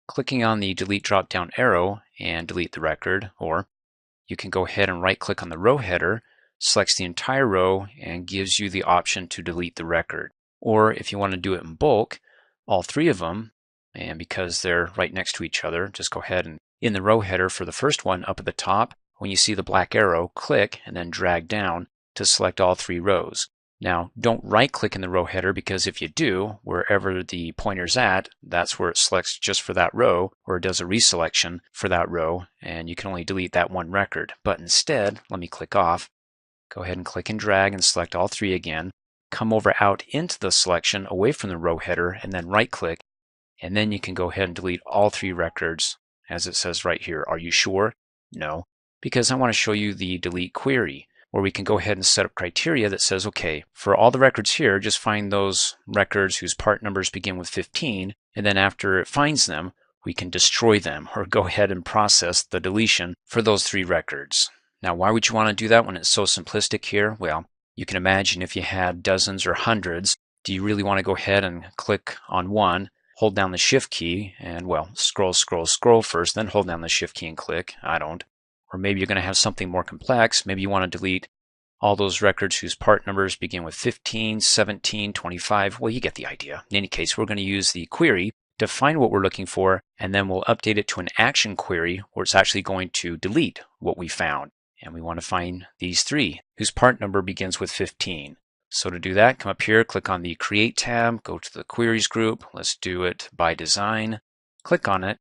clicking on the Delete drop-down arrow and delete the record, or you can go ahead and right-click on the row header, selects the entire row, and gives you the option to delete the record. Or if you want to do it in bulk, all 3 of them, and because they're right next to each other, just go ahead and in the row header for the first one up at the top, when you see the black arrow, click and then drag down to select all 3 rows. Now, don't right-click in the row header because if you do, wherever the pointer's at, that's where it selects just for that row, or it does a reselection for that row, and you can only delete that one record. But instead, let me click off, go ahead and click and drag and select all 3 again, come over out into the selection away from the row header, and then right-click, and then you can go ahead and delete all 3 records, as it says right here. Are you sure? No, because I want to show you the delete query, where we can go ahead and set up criteria that says, okay, for all the records here, just find those records whose part numbers begin with 15, and then after it finds them, we can destroy them or go ahead and process the deletion for those 3 records. Now, why would you want to do that when it's so simplistic here? Well, you can imagine if you had dozens or hundreds, do you really want to go ahead and click on one, hold down the Shift key and, well, scroll first, then hold down the Shift key and click. I don't. Or maybe you're going to have something more complex. Maybe you want to delete all those records whose part numbers begin with 15, 17, 25. Well, you get the idea. In any case, we're going to use the query to find what we're looking for, and then we'll update it to an action query where it's actually going to delete what we found. And we want to find these three whose part number begins with 15. So to do that, come up here, click on the Create tab, go to the Queries group. Let's do it by design. Click on it.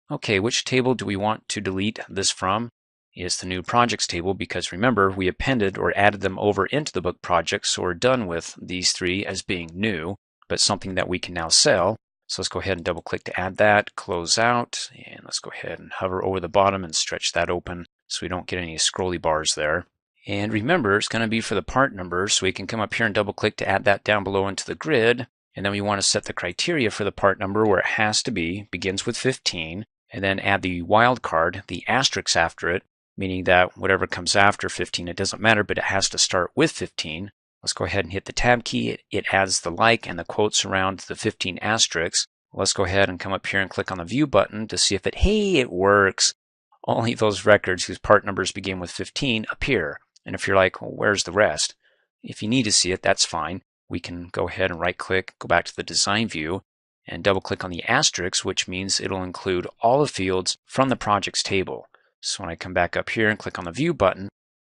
Okay, which table do we want to delete this from? It's the new projects table, because remember, we appended or added them over into the book project, so we're done with these three as being new, but something that we can now sell. So let's go ahead and double click to add that, close out, and let's go ahead and hover over the bottom and stretch that open so we don't get any scrolly bars there. And remember, it's going to be for the part number, so we can come up here and double click to add that down below into the grid. And then we want to set the criteria for the part number where it has to be, begins with 15, and then add the wildcard, the asterisk after it, meaning that whatever comes after 15, it doesn't matter, but it has to start with 15. Let's go ahead and hit the tab key. It adds the like and the quotes around the 15 asterisks. Let's go ahead and come up here and click on the View button to see if it works. Only those records whose part numbers begin with 15 appear. And if you're like, well, where's the rest? If you need to see it, that's fine. We can go ahead and right-click, go back to the Design View, and double-click on the asterisk, which means it'll include all the fields from the projects table. So when I come back up here and click on the View button,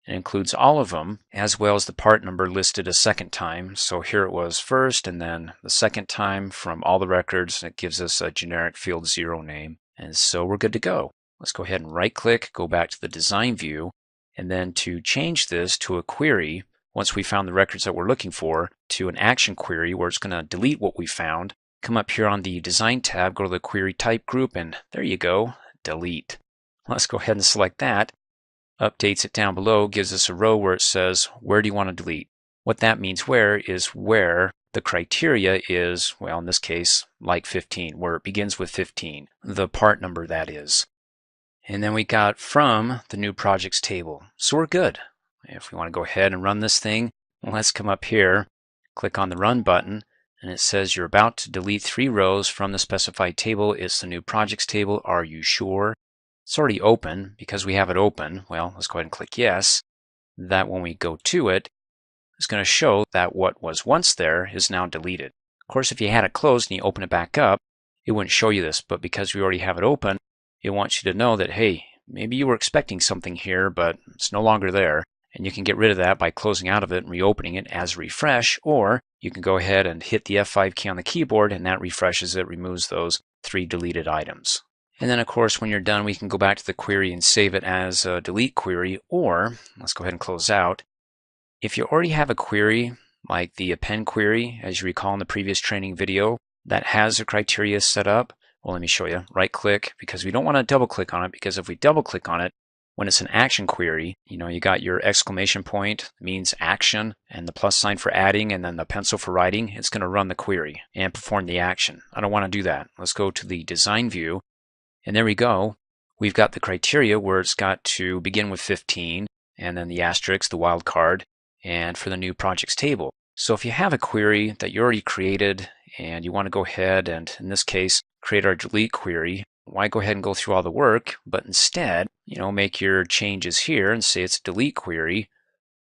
it includes all of them, as well as the part number listed a second time. So here it was first, and then the second time from all the records. It gives us a generic field 0 name. And so we're good to go. Let's go ahead and right-click, go back to the Design View, and then to change this to a query, once we found the records that we're looking for, to an action query where it's going to delete what we found, come up here on the Design tab, go to the Query Type group, and there you go, delete. Let's go ahead and select that. Updates it down below, gives us a row where it says, where do you want to delete? What that means where is where the criteria is, well, in this case, like 15, where it begins with 15, the part number that is. And then we got from the new projects table. So we're good. If we want to go ahead and run this thing, let's come up here, click on the Run button, and it says you're about to delete 3 rows from the specified table. It's the new projects table. Are you sure? It's already open. Because we have it open, well, let's go ahead and click yes. That when we go to it, it's going to show that what was once there is now deleted. Of course, if you had it closed and you open it back up, it wouldn't show you this. But because we already have it open, it wants you to know that, hey, maybe you were expecting something here, but it's no longer there. And you can get rid of that by closing out of it and reopening it as refresh, or you can go ahead and hit the F5 key on the keyboard, and that refreshes it, removes those 3 deleted items. And then, of course, when you're done, we can go back to the query and save it as a delete query, or let's go ahead and close out. If you already have a query, like the Append Query, as you recall in the previous training video, that has the criteria set up, well, let me show you. Right-click, because we don't want to double-click on it, because if we double-click on it, when it's an action query, you got your exclamation point, means action, and the plus sign for adding, and then the pencil for writing. It's going to run the query and perform the action. I don't want to do that. Let's go to the Design View, and there we go. We've got the criteria where it's got to begin with 15, and then the asterisk, the wildcard, and for the new projects table. So if you have a query that you already created, and you want to go ahead and, in this case, create our delete query, why go ahead and go through all the work, but instead, make your changes here and say it's a delete query,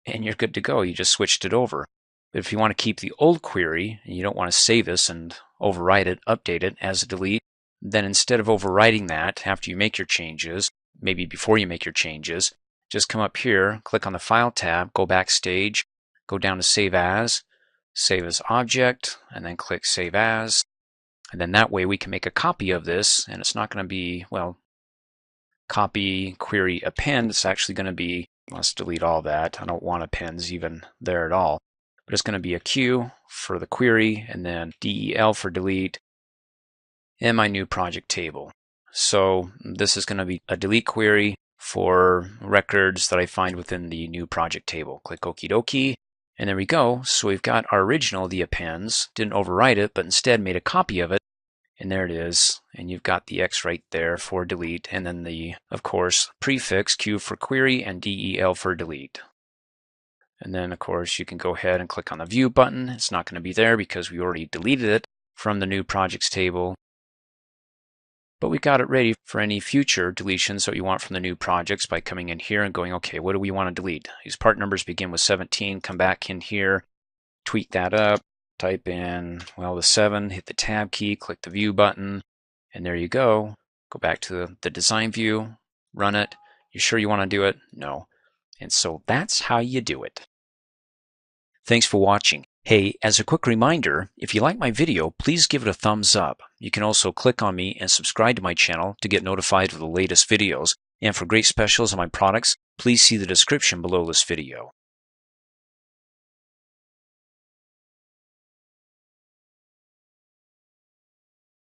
and you're good to go. You just switched it over. But if you want to keep the old query, and you don't want to save this and overwrite it, update it as a delete, then instead of overwriting that after you make your changes, maybe before you make your changes, just come up here, click on the File tab, go backstage, go down to Save As Object, and then click Save As. And then that way we can make a copy of this, and it's not going to be, well, copy, query, append. It's actually going to be, let's delete all that. I don't want appends even there at all. But it's going to be a Q for the query, and then DEL for delete, and my new project table. So this is going to be a delete query for records that I find within the new project table. Click Okie dokie. And there we go. So we've got our original, the appends, didn't overwrite it, but instead made a copy of it. And there it is. And you've got the X right there for delete. And then the, of course, prefix, Q for query, and DEL for delete. And then, of course, you can go ahead and click on the View button. It's not going to be there because we already deleted it from the new projects table. but we got it ready for any future deletions that you want from the new projects by coming in here and going, okay, what do we want to delete? These part numbers begin with 17. Come back in here, tweak that up, type in, well, the 7, hit the tab key, click the view button, and there you go. Go back to the design view, run it. You sure you want to do it? No. And so that's how you do it. Thanks for watching. Hey, as a quick reminder, if you like my video, please give it a thumbs up. You can also click on me and subscribe to my channel to get notified of the latest videos. And for great specials on my products, please see the description below this video.